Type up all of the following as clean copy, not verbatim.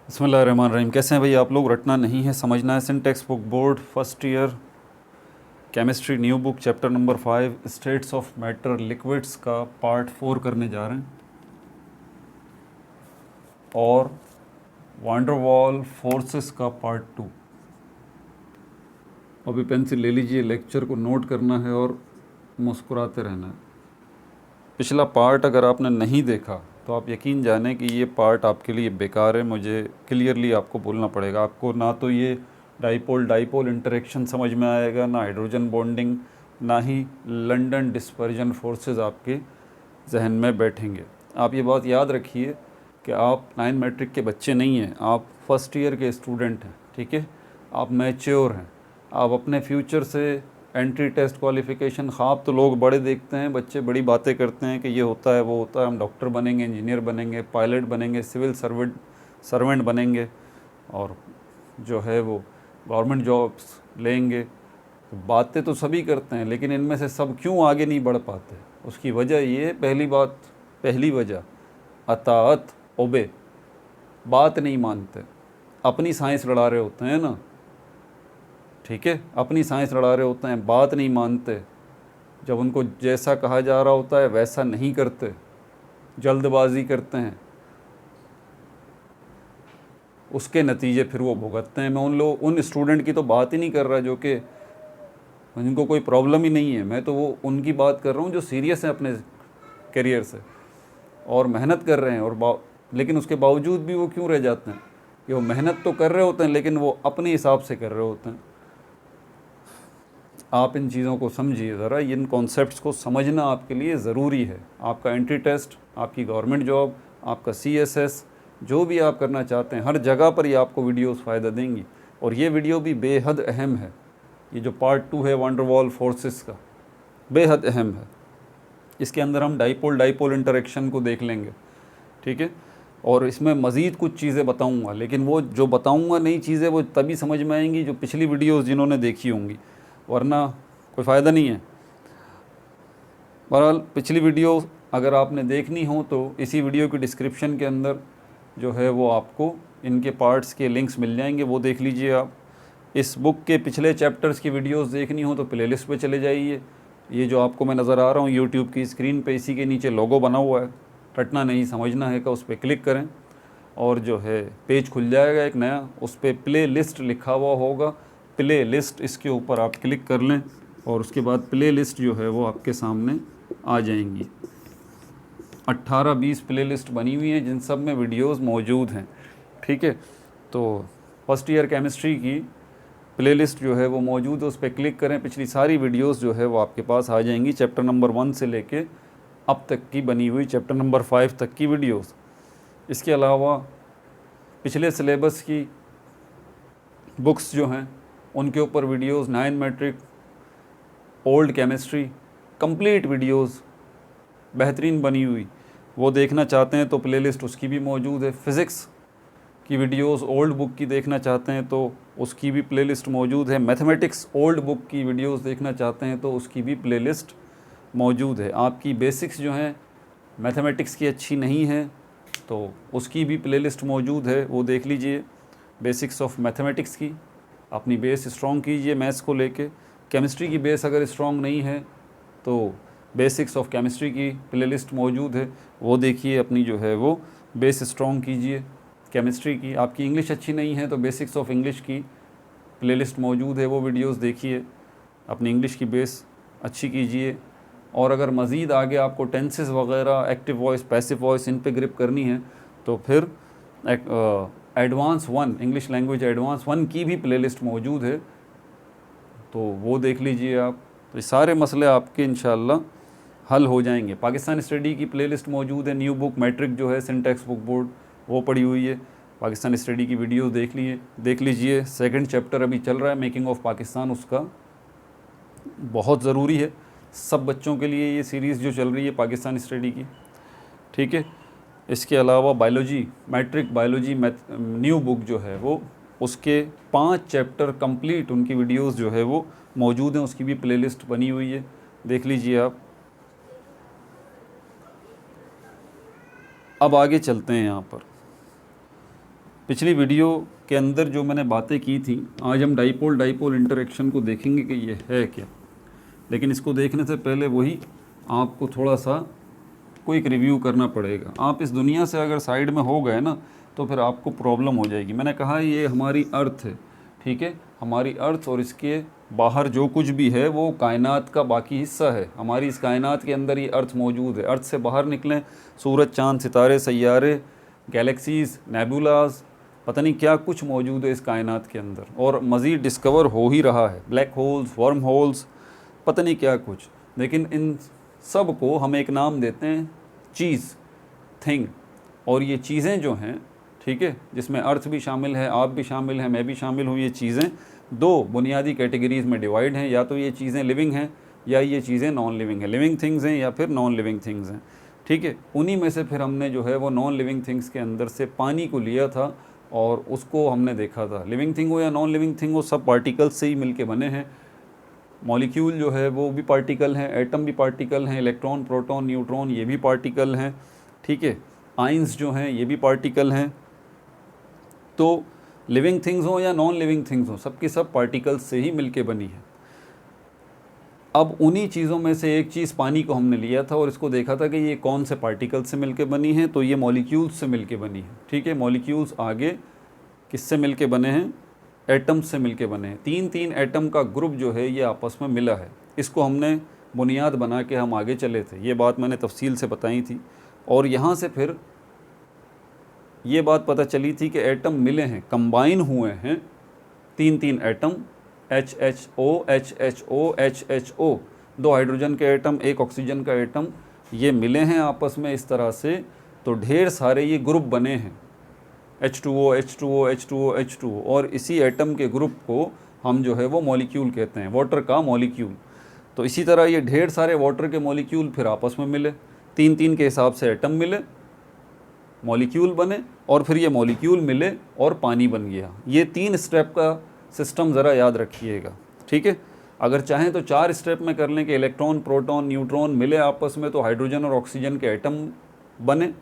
बिस्मिल्लाहिर्रहमानिर्रहीम। कैसे हैं भाई आप लोग? रटना नहीं है, समझना है। Syntax book board first year chemistry new book chapter number 5 states of matter liquids का पार्ट 4 करने जा रहे हैं। और वांडरवाल फोर्सेस का पार्ट 2। अभी पेंसिल ले लीजिए, लेक्चर को नोट करना है और मुस्कुराते रहना है। पिछला पार्ट अगर आपने नहीं देखा तो आप यकीन जानें कि ये पार्ट आपके लिए बेकार है। मुझे क्लियरली आपको बोलना पड़ेगा। आपको ना तो ये डाइपोल डाइपोल इंटरेक्शन समझ में आएगा, ना हाइड्रोजन बॉन्डिंग, ना ही लंदन डिस्पर्जन फोर्सेस आपके जहन में बैठेंगे। आप ये बात याद रखिए कि आप 9 मैट्रिक के बच्चे नहीं हैं, आप फर्स्ट ईयर के स्टूडेंट हैं। ठीक है, आप मैच्योर हैं। आप अपने फ्यूचर से एंट्री टेस्ट क्वालिफ़िकेशन, ख्वाब तो लोग बड़े देखते हैं, बच्चे बड़ी बातें करते हैं कि ये होता है वो होता है, हम डॉक्टर बनेंगे, इंजीनियर बनेंगे, पायलट बनेंगे, सिविल सर्वेंट बनेंगे और जो है वो गवर्नमेंट जॉब्स लेंगे। तो बातें तो सभी करते हैं, लेकिन इनमें से सब क्यों आगे नहीं बढ़ पाते? उसकी वजह ये, पहली वजह अताअत, ओबे, बात नहीं मानते, अपनी साइंस लड़ा रहे होते हैं ना। ठीक है, अपनी साइंस लड़ा रहे होते हैं, बात नहीं मानते। जब उनको जैसा कहा जा रहा होता है वैसा नहीं करते, जल्दबाजी करते हैं, उसके नतीजे फिर वो भुगतते हैं। मैं उन स्टूडेंट की तो बात ही नहीं कर रहा जो कि जिनको कोई प्रॉब्लम ही नहीं है। मैं तो वो उनकी बात कर रहा हूँ जो सीरियस हैं अपने करियर से और मेहनत कर रहे हैं, और लेकिन उसके बावजूद भी वो क्यों रह जाते हैं कि वो मेहनत तो कर रहे होते हैं लेकिन वो अपने हिसाब से कर रहे होते हैं। आप इन चीज़ों को समझिए ज़रा, इन कॉन्सेप्ट्स को समझना आपके लिए ज़रूरी है। आपका एंट्री टेस्ट, आपकी गवर्नमेंट जॉब, आपका CSS, जो भी आप करना चाहते हैं, हर जगह पर ये आपको वीडियोस फ़ायदा देंगी। और ये वीडियो भी बेहद अहम है। ये जो पार्ट 2 है वांडरवाल फोर्सेस का, बेहद अहम है। इसके अंदर हम डाइपोल डाइपोल इंटरेक्शन को देख लेंगे। ठीक है, और इसमें मज़ीद कुछ चीज़ें बताऊंगा, लेकिन वो जो बताऊंगा नई चीज़ें वो तभी समझ में आएंगी जो पिछली वीडियोस जिन्होंने देखी होंगी, वरना कोई फ़ायदा नहीं है। बहरहाल पिछली वीडियो अगर आपने देखनी हो तो इसी वीडियो की डिस्क्रिप्शन के अंदर जो है वो आपको इनके पार्ट्स के लिंक्स मिल जाएंगे, वो देख लीजिए आप। इस बुक के पिछले चैप्टर्स की वीडियोस देखनी हो तो प्लेलिस्ट पे चले जाइए। ये जो आपको मैं नज़र आ रहा हूँ यूट्यूब की स्क्रीन पे, इसी के नीचे लोगो बना हुआ है, रटना नहीं समझना है का, उस पर क्लिक करें और जो है पेज खुल जाएगा एक नया, उस पर प्ले लिस्ट लिखा हुआ होगा। प्ले लिस्ट, इसके ऊपर आप क्लिक कर लें और उसके बाद प्ले लिस्ट जो है वो आपके सामने आ जाएंगी। 18-20 प्ले लिस्ट बनी हुई हैं जिन सब में वीडियोस मौजूद हैं। ठीक है, तो फर्स्ट ईयर केमिस्ट्री की प्ले लिस्ट जो है वो मौजूद है, उस पर क्लिक करें, पिछली सारी वीडियोस जो है वो आपके पास आ जाएंगी। चैप्टर नंबर 1 से लेके अब तक की बनी हुई चैप्टर नंबर 5 तक की वीडियोस। इसके अलावा पिछले सिलेबस की बुक्स जो हैं उनके ऊपर videos, 9 matric, old chemistry, complete videos बेहतरीन बनी हुई, वो देखना चाहते हैं तो प्लेलिस्ट उसकी भी मौजूद है। फ़िज़िक्स की वीडियोस ओल्ड बुक की देखना चाहते हैं तो उसकी भी प्लेलिस्ट मौजूद है। मैथमेटिक्स ओल्ड बुक की वीडियोस देखना चाहते हैं तो उसकी भी प्लेलिस्ट मौजूद है। आपकी बेसिक्स जो हैं मैथमेटिक्स की अच्छी नहीं है तो उसकी भी प्लेलिस्ट मौजूद है, वो देख लीजिए। बेसिक्स ऑफ मैथमेटिक्स की अपनी बेस स्ट्रॉन्ग कीजिए मैथ्स को लेके। केमिस्ट्री की बेस अगर स्ट्रॉन्ग नहीं है तो बेसिक्स ऑफ केमिस्ट्री की प्लेलिस्ट मौजूद है, वो देखिए, अपनी जो है वो बेस स्ट्रॉन्ग कीजिए केमिस्ट्री की। आपकी इंग्लिश अच्छी नहीं है तो बेसिक्स ऑफ इंग्लिश की प्लेलिस्ट मौजूद है, वो वीडियोस देखिए, अपनी इंग्लिश की बेस अच्छी कीजिए। और अगर मज़ीद आगे आपको टेंसेस वगैरह, एक्टिव वॉइस, पैसिव वॉइस, इन पे ग्रिप करनी है तो फिर एडवांस 1, इंग्लिश लैंग्वेज एडवांस 1 की भी प्लेलिस्ट मौजूद है, तो वो देख लीजिए आप। तो ये सारे मसले आपके इंशाल्लाह हल हो जाएंगे। पाकिस्तान स्टडी की प्लेलिस्ट मौजूद है। न्यू बुक मैट्रिक जो है सिंटेक्स बुक बोर्ड, वो पड़ी हुई है। पाकिस्तान स्टडी की वीडियो देख लीजिए। सेकंड चैप्टर अभी चल रहा है, मेकिंग ऑफ पाकिस्तान, उसका बहुत ज़रूरी है सब बच्चों के लिए ये सीरीज़ जो चल रही है पाकिस्तान स्टडी की। ठीक है, इसके अलावा biology, matric biology new book जो है वो, उसके 5 चैप्टर कंप्लीट उनकी वीडियोस जो है वो मौजूद हैं, उसकी भी प्लेलिस्ट बनी हुई है, देख लीजिए आप। अब आगे चलते हैं यहाँ पर। पिछली वीडियो के अंदर जो मैंने बातें की थी, आज हम डाइपोल डाइपोल इंटरेक्शन को देखेंगे कि ये है क्या। लेकिन इसको देखने से पहले वही आपको थोड़ा सा क्विक रिव्यू करना पड़ेगा। आप इस दुनिया से अगर साइड में हो गए ना तो फिर आपको प्रॉब्लम हो जाएगी। मैंने कहा ये हमारी अर्थ है, ठीक है, हमारी अर्थ, और इसके बाहर जो कुछ भी है वो कायनात का बाकी हिस्सा है। हमारी इस कायनात के अंदर ये अर्थ मौजूद है। अर्थ से बाहर निकलें, सूरज, चांद, सितारे, सैयारे, गैलेक्सीज़, नेबुलाज, पता नहीं क्या कुछ मौजूद है इस कायनात के अंदर, और मज़ीद डिस्कवर हो ही रहा है। ब्लैक होल्स, वर्म होल्स, पता नहीं क्या कुछ। लेकिन इन सब को हम एक नाम देते हैं चीज़, थिंग। और ये चीज़ें जो हैं, ठीक है, जिसमें अर्थ भी शामिल है, आप भी शामिल हैं, मैं भी शामिल हूँ, ये चीज़ें दो बुनियादी कैटेगरीज़ में डिवाइड हैं। या तो ये चीज़ें लिविंग हैं या ये चीज़ें नॉन लिविंग हैं। लिविंग थिंग्स हैं या फिर नॉन लिविंग थिंग्स हैं, ठीक है। उन्हीं में से फिर हमने जो है वो नॉन लिविंग थिंग्स के अंदर से पानी को लिया था और उसको हमने देखा था। लिविंग थिंग हो या नॉन लिविंग थिंग हो, सब पार्टिकल्स से ही मिलके बने हैं। मॉलिक्यूल जो है वो भी पार्टिकल हैं, एटम भी पार्टिकल हैं, इलेक्ट्रॉन, प्रोटॉन, न्यूट्रॉन ये भी पार्टिकल हैं, ठीक है। आइंस जो हैं ये भी पार्टिकल हैं। तो लिविंग थिंग्स हो या नॉन लिविंग थिंग्स हो, सबकी सब पार्टिकल्स से ही मिलके बनी है। अब उन्हीं चीज़ों में से एक चीज़ पानी को हमने लिया था और इसको देखा था कि ये कौन से पार्टिकल से मिलके बनी है। तो ये मॉलिक्यूल्स से मिलके बनी है, ठीक है। मॉलिक्यूल्स आगे किससे मिलके बने हैं? एटम्स से मिलके बने हैं। तीन तीन एटम का ग्रुप जो है ये आपस में मिला है। इसको हमने बुनियाद बना के हम आगे चले थे। ये बात मैंने तफसील से बताई थी। और यहाँ से फिर ये बात पता चली थी कि एटम मिले हैं, कंबाइन हुए हैं, तीन तीन एटम, HHO, HHO, HHO, दो हाइड्रोजन के एटम, एक ऑक्सीजन का एटम, ये मिले हैं आपस में इस तरह से। तो ढेर सारे ये ग्रुप बने हैं, H2O, H2O, H2O, H2O, और इसी एटम के ग्रुप को हम जो है वो मॉलिक्यूल कहते हैं, वाटर का मॉलिक्यूल। तो इसी तरह ये ढेर सारे वाटर के मॉलिक्यूल फिर आपस में मिले, तीन तीन के हिसाब से एटम मिले, मॉलिक्यूल बने, और फिर ये मॉलिक्यूल मिले और पानी बन गया। ये 3 स्टेप का सिस्टम ज़रा याद रखिएगा, ठीक है। अगर चाहें तो 4 स्टेप में कर लें कि इलेक्ट्रॉन, प्रोटॉन, न्यूट्रॉन मिले आपस में तो हाइड्रोजन और ऑक्सीजन के एटम बने,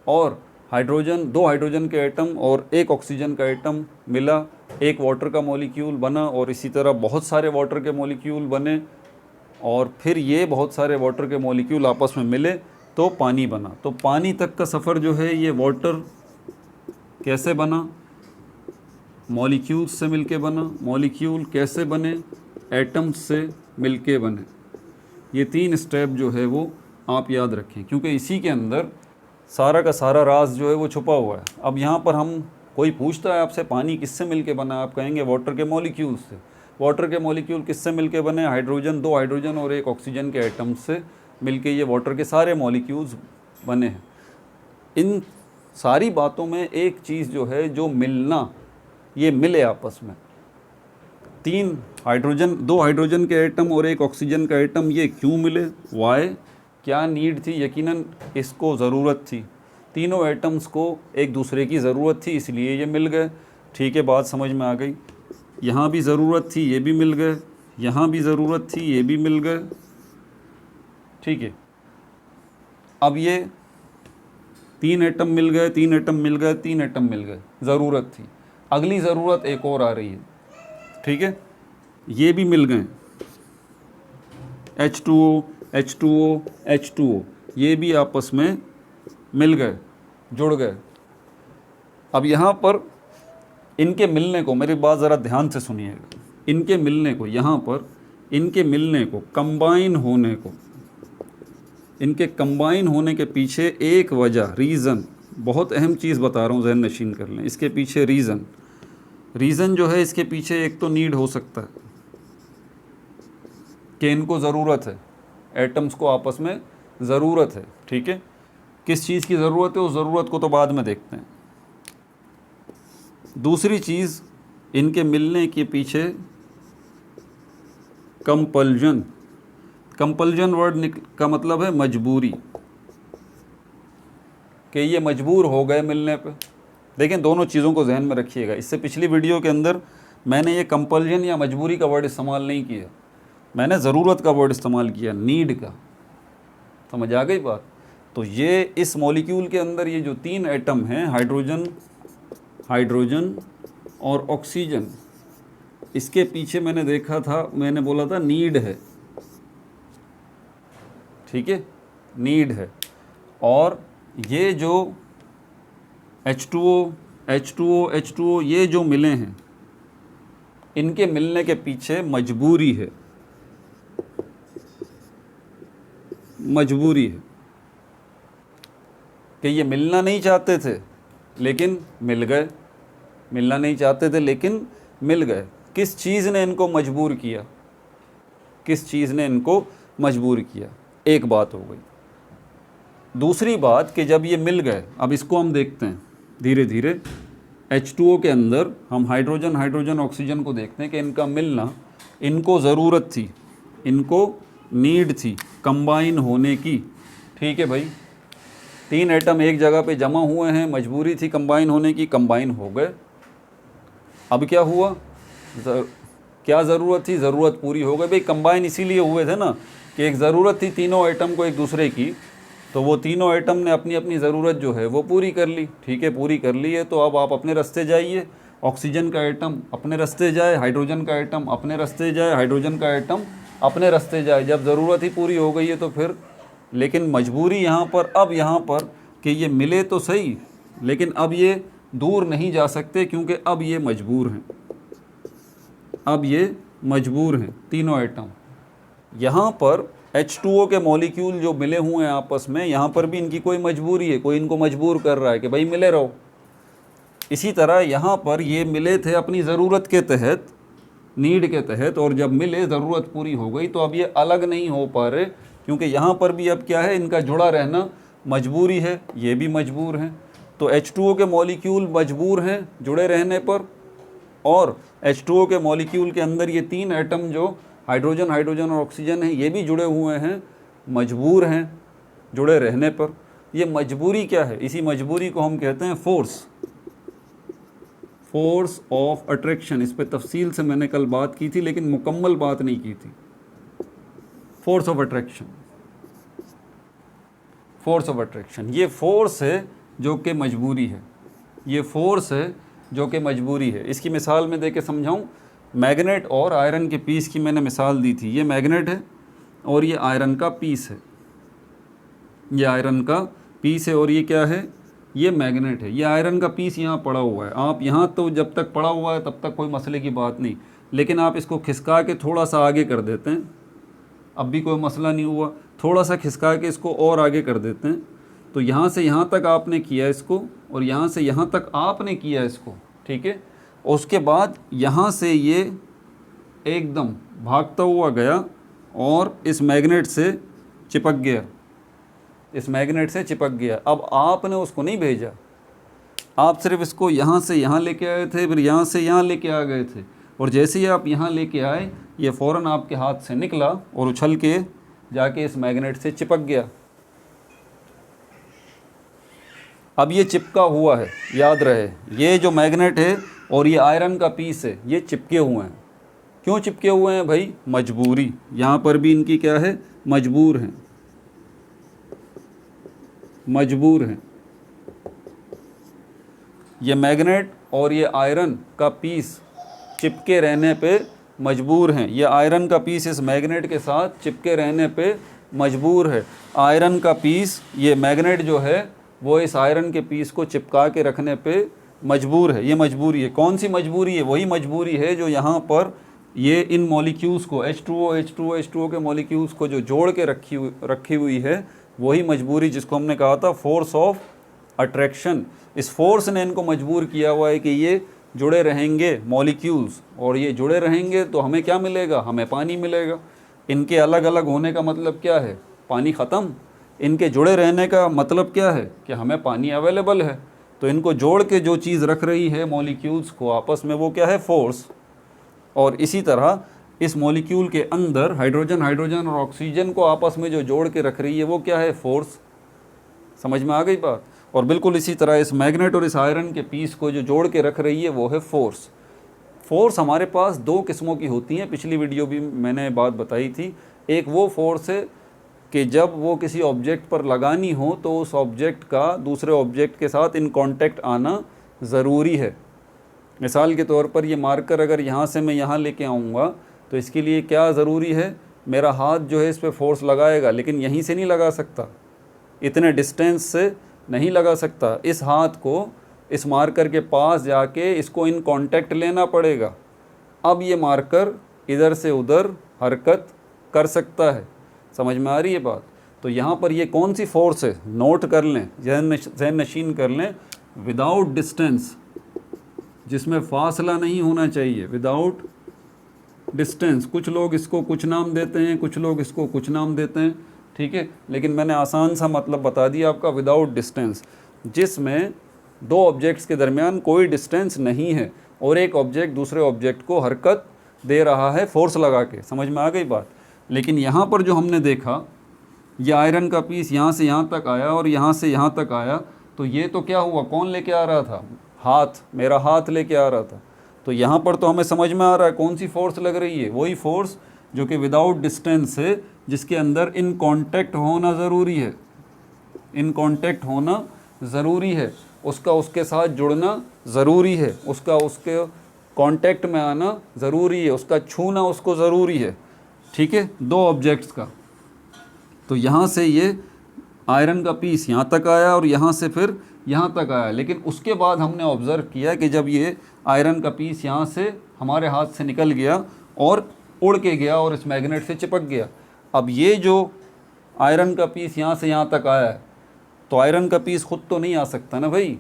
और दो हाइड्रोजन के एटम और एक ऑक्सीजन का एटम मिला, एक वाटर का मॉलिक्यूल बना, और इसी तरह बहुत सारे वाटर के मॉलिक्यूल बने, और फिर ये बहुत सारे वाटर के मॉलिक्यूल आपस में मिले तो पानी बना। तो पानी तक का सफ़र जो है ये वाटर कैसे बना? मॉलिक्यूल्स से मिलके बना। मॉलिक्यूल कैसे बने? एटम्स से मिलके बने। ये 3 स्टेप जो है वो आप याद रखें, क्योंकि इसी के अंदर सारा का सारा राज जो है वो छुपा हुआ है। अब यहाँ पर हम, कोई पूछता है आपसे पानी किससे मिलके बना, आप कहेंगे वाटर के मॉलिक्यूल से। वाटर के मॉलिक्यूल किससे मिलके बने? हाइड्रोजन, दो हाइड्रोजन और एक ऑक्सीजन के एटम से मिलके ये वाटर के सारे मॉलिक्यूल्स बने हैं। इन सारी बातों में एक चीज़ जो है, जो मिलना, ये मिले आपस में, 3 हाइड्रोजन, 2 हाइड्रोजन के एटम और एक ऑक्सीजन का एटम, ये क्यों मिले? वाई, क्या नीड थी? यकीनन इसको ज़रूरत थी, तीनों एटम्स को एक दूसरे की ज़रूरत थी, इसलिए ये मिल गए, ठीक है। बात समझ में आ गई? यहाँ भी ज़रूरत थी, ये भी मिल गए, यहाँ भी ज़रूरत थी, ये भी मिल गए, ठीक है। अब ये 3 एटम मिल गए, 3 एटम मिल गए, 3 एटम मिल गए, ज़रूरत थी। अगली ज़रूरत एक और आ रही है, ठीक है। ये भी मिल गए, H2O, H2O, H2O, ये भी आपस में मिल गए, जुड़ गए। अब यहाँ पर इनके मिलने को, मेरी बात ज़रा ध्यान से सुनिएगा, इनके मिलने को, यहाँ पर इनके मिलने को, कंबाइन होने को, इनके कंबाइन होने के पीछे एक वजह, रीज़न, बहुत अहम चीज़ बता रहा हूँ, जहन नशीन कर लें। इसके पीछे रीज़न जो है, इसके पीछे एक तो नीड हो सकता है कि इनको ज़रूरत है, एटम्स को आपस में ज़रूरत है, ठीक है। किस चीज़ की ज़रूरत है, उस ज़रूरत को तो बाद में देखते हैं। दूसरी चीज़, इनके मिलने के पीछे कंपल्जन। कंपल्जन वर्ड का मतलब है मजबूरी, कि ये मजबूर हो गए मिलने पे। देखें, दोनों चीज़ों को जहन में रखिएगा। इससे पिछली वीडियो के अंदर मैंने ये कंपल्जन या मजबूरी का वर्ड इस्तेमाल नहीं किया, मैंने ज़रूरत का वर्ड इस्तेमाल किया, नीड का। समझ आ गई बात? तो ये इस मॉलिक्यूल के अंदर ये जो 3 एटम हैं, हाइड्रोजन, हाइड्रोजन और ऑक्सीजन, इसके पीछे मैंने देखा था, मैंने बोला था नीड है, ठीक है, नीड है। और ये जो H2O, H2O, H2O ये जो मिले हैं, इनके मिलने के पीछे मजबूरी है, मजबूरी है कि ये मिलना नहीं चाहते थे लेकिन मिल गए, मिलना नहीं चाहते थे लेकिन मिल गए। किस चीज़ ने इनको मजबूर किया, किस चीज़ ने इनको मजबूर किया? एक बात हो गई। दूसरी बात कि जब ये मिल गए, अब इसको हम देखते हैं धीरे धीरे। H2O के अंदर हम हाइड्रोजन, हाइड्रोजन, ऑक्सीजन को देखते हैं कि इनका मिलना, इनको ज़रूरत थी, इनको नीड थी कंबाइन होने की, ठीक है भाई। 3 एटम एक जगह पे जमा हुए हैं, मजबूरी थी कंबाइन होने की, कंबाइन हो गए। अब क्या हुआ, क्या ज़रूरत थी, ज़रूरत पूरी हो गई भाई। कंबाइन इसीलिए हुए थे ना कि एक ज़रूरत थी तीनों एटम को एक दूसरे की, तो वो तीनों एटम ने अपनी अपनी ज़रूरत जो है वो पूरी कर ली, ठीक है, पूरी कर ली है। तो अब आप अपने रास्ते जाइए, ऑक्सीजन का एटम अपने रास्ते जाए, हाइड्रोजन का एटम अपने रास्ते जाए, हाइड्रोजन का एटम अपने रास्ते जाए। जब ज़रूरत ही पूरी हो गई है तो फिर, लेकिन मजबूरी यहाँ पर, अब यहाँ पर कि ये मिले तो सही, लेकिन अब ये दूर नहीं जा सकते क्योंकि अब ये मजबूर हैं, अब ये मजबूर हैं तीनों एटम। यहाँ पर H2O के मॉलिक्यूल जो मिले हुए हैं आपस में, यहाँ पर भी इनकी कोई मजबूरी है, कोई इनको मजबूर कर रहा है कि भाई मिले रहो। इसी तरह यहाँ पर ये मिले थे अपनी ज़रूरत के तहत, नीड के तहत, और जब मिले, ज़रूरत पूरी हो गई, तो अब ये अलग नहीं हो पा रहे क्योंकि यहाँ पर भी अब क्या है, इनका जुड़ा रहना मजबूरी है, ये भी मजबूर हैं। तो H2O के मॉलिक्यूल मजबूर हैं जुड़े रहने पर, और H2O के मॉलिक्यूल के अंदर ये 3 एटम जो हाइड्रोजन, हाइड्रोजन और ऑक्सीजन हैं, ये भी जुड़े हुए हैं, मजबूर हैं जुड़े रहने पर। ये मजबूरी क्या है? इसी मजबूरी को हम कहते हैं फोर्स, फोर्स ऑफ अट्रैक्शन। इस पे तफसील से मैंने कल बात की थी लेकिन मुकम्मल बात नहीं की थी। Force of attraction, force of attraction, ये फोर्स है जो कि मजबूरी है, ये फोर्स है जो कि मजबूरी है। इसकी मिसाल में दे के समझाऊँ, मैग्नेट और आयरन के पीस की मैंने मिसाल दी थी। ये मैग्नेट है और ये आयरन का पीस है, ये आयरन का पीस है और ये क्या है, ये मैग्नेट है। ये आयरन का पीस यहाँ पड़ा हुआ है। आप यहाँ तो जब तक पड़ा हुआ है तब तक कोई मसले की बात नहीं, लेकिन आप इसको खिसका के थोड़ा सा आगे कर देते हैं, अब भी कोई मसला नहीं हुआ। थोड़ा सा खिसका के इसको और आगे कर देते हैं, तो यहाँ से यहाँ तक आपने किया इसको और यहाँ से यहाँ तक आपने किया इसको, ठीक है। उसके बाद यहाँ से ये एकदम भागता हुआ गया और इस मैग्नेट से चिपक गया, इस मैग्नेट से चिपक गया। अब आपने उसको नहीं भेजा, आप सिर्फ इसको यहाँ से यहाँ लेके आए थे, फिर यहाँ से यहाँ लेके आ गए थे, और जैसे ही आप यहाँ लेके आए ये फ़ौरन आपके हाथ से निकला और उछल के जाके इस मैग्नेट से चिपक गया। अब ये चिपका हुआ है, याद रहे, ये जो मैग्नेट है और ये आयरन का पीस है, ये चिपके हुए हैं। क्यों चिपके हुए हैं भाई? मजबूरी। यहाँ पर भी इनकी क्या है, मजबूर हैं, मजबूर हैं। ये मैग्नेट और ये आयरन का पीस चिपके रहने पे मजबूर हैं। ये आयरन का पीस इस मैग्नेट के साथ चिपके रहने पे मजबूर है। आयरन का पीस, ये मैग्नेट जो है वो इस आयरन के पीस को चिपका के रखने पे मजबूर है। ये मजबूरी है। कौन सी मजबूरी है? वही मजबूरी है जो यहाँ पर ये इन मॉलिक्यूल्स को H2O के मॉलिक्यूल्स को जो जोड़ के रखी हुई है, वही मजबूरी जिसको हमने कहा था फोर्स ऑफ अट्रैक्शन। इस फोर्स ने इनको मजबूर किया हुआ है कि ये जुड़े रहेंगे मॉलिक्यूल्स, और ये जुड़े रहेंगे तो हमें क्या मिलेगा? हमें पानी मिलेगा। इनके अलग अलग होने का मतलब क्या है? पानी ख़त्म। इनके जुड़े रहने का मतलब क्या है? कि हमें पानी अवेलेबल है। तो इनको जोड़ के जो चीज़ रख रही है मॉलिक्यूल्स को आपस में, वो क्या है? फोर्स। और इसी तरह इस मॉलिक्यूल के अंदर हाइड्रोजन और ऑक्सीजन को आपस में जो जोड़ के रख रही है, वो क्या है? फोर्स। समझ में आ गई बात? और बिल्कुल इसी तरह इस मैग्नेट और इस आयरन के पीस को जो जोड़ के रख रही है, वो है फोर्स। फोर्स हमारे पास 2 किस्मों की होती हैं, पिछली वीडियो भी मैंने बात बताई थी। एक वो फोर्स है कि जब वो किसी ऑब्जेक्ट पर लगानी हो तो उस ऑब्जेक्ट का दूसरे ऑब्जेक्ट के साथ इन कांटेक्ट आना ज़रूरी है। मिसाल के तौर पर ये मार्कर अगर यहाँ से मैं यहाँ लेके आऊँगा तो इसके लिए क्या ज़रूरी है, मेरा हाथ जो है इस पर फोर्स लगाएगा, लेकिन यहीं से नहीं लगा सकता, इतने डिस्टेंस से नहीं लगा सकता। इस हाथ को इस मार्कर के पास जाके इसको इन कांटेक्ट लेना पड़ेगा, अब ये मार्कर इधर से उधर हरकत कर सकता है। समझ में आ रही है बात? तो यहाँ पर ये कौन सी फोर्स है, नोट कर लें, जहन नशीन कर लें। विदाउट डिस्टेंस, जिसमें फासला नहीं होना चाहिए, विदाउट डिस्टेंस। कुछ लोग इसको कुछ नाम देते हैं, कुछ लोग इसको कुछ नाम देते हैं, ठीक है, लेकिन मैंने आसान सा मतलब बता दिया आपका, विदाउट डिस्टेंस, जिसमें दो ऑब्जेक्ट्स के दरमियान कोई डिस्टेंस नहीं है और एक ऑब्जेक्ट दूसरे ऑब्जेक्ट को हरकत दे रहा है फोर्स लगा के। समझ में आ गई बात? लेकिन यहाँ पर जो हमने देखा, ये आयरन का पीस यहाँ से यहाँ तक आया और यहाँ से यहाँ तक आया, तो ये तो क्या हुआ, कौन लेके आ रहा था, हाथ, मेरा हाथ लेके आ रहा था। तो यहाँ पर तो हमें समझ में आ रहा है कौन सी फोर्स लग रही है, वही फोर्स जो कि विदाउट डिस्टेंस है, जिसके अंदर इन कांटेक्ट होना ज़रूरी है, इन कांटेक्ट होना ज़रूरी है, उसका उसके साथ जुड़ना ज़रूरी है, उसका उसके कांटेक्ट में आना ज़रूरी है, उसका छूना उसको ज़रूरी है, ठीक है, दो ऑब्जेक्ट्स का। तो यहाँ से ये आयरन का पीस यहाँ तक आया और यहाँ से फिर यहाँ तक आया, लेकिन उसके बाद हमने ऑब्ज़र्व किया कि जब ये आयरन का पीस यहाँ से हमारे हाथ से निकल गया और उड़ के गया और इस मैग्नेट से चिपक गया, अब ये जो आयरन का पीस यहाँ से यहाँ तक आया है, तो आयरन का पीस खुद तो नहीं आ सकता ना भाई,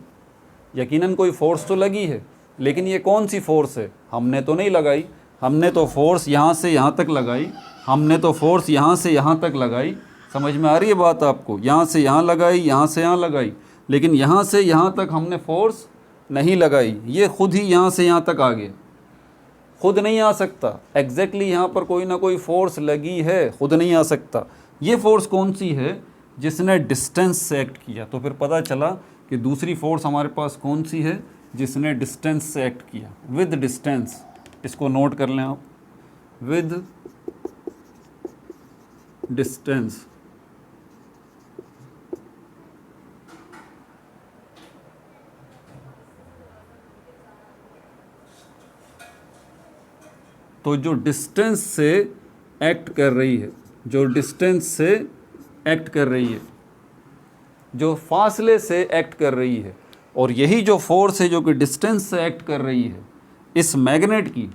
यकीनन कोई फोर्स तो लगी है, लेकिन ये कौन सी फोर्स है, हमने तो नहीं लगाई, हमने तो फोर्स यहाँ से यहाँ तक लगाई, हमने तो फोर्स यहाँ से यहाँ तक लगाई। समझ में आ रही है बात आपको? यहाँ से यहाँ लगाई, यहाँ से यहाँ लगाई, लेकिन यहाँ से यहाँ तक हमने फोर्स नहीं लगाई, ये खुद ही यहाँ से यहाँ तक आ गया, खुद नहीं आ सकता। एग्जैक्टली यहाँ पर कोई ना कोई फोर्स लगी है, खुद नहीं आ सकता। ये फोर्स कौन सी है, जिसने डिस्टेंस से एक्ट किया। तो फिर पता चला कि दूसरी फोर्स हमारे पास कौन सी है, जिसने डिस्टेंस से एक्ट किया, विद डिस्टेंस। इसको नोट कर लें आप, विद डिस्टेंस। तो जो डिस्टेंस से एक्ट कर रही है, जो डिस्टेंस से एक्ट कर रही है, जो फासले से एक्ट कर रही है, और यही जो फोर्स है जो कि डिस्टेंस से एक्ट कर रही है इस मैग्नेट की,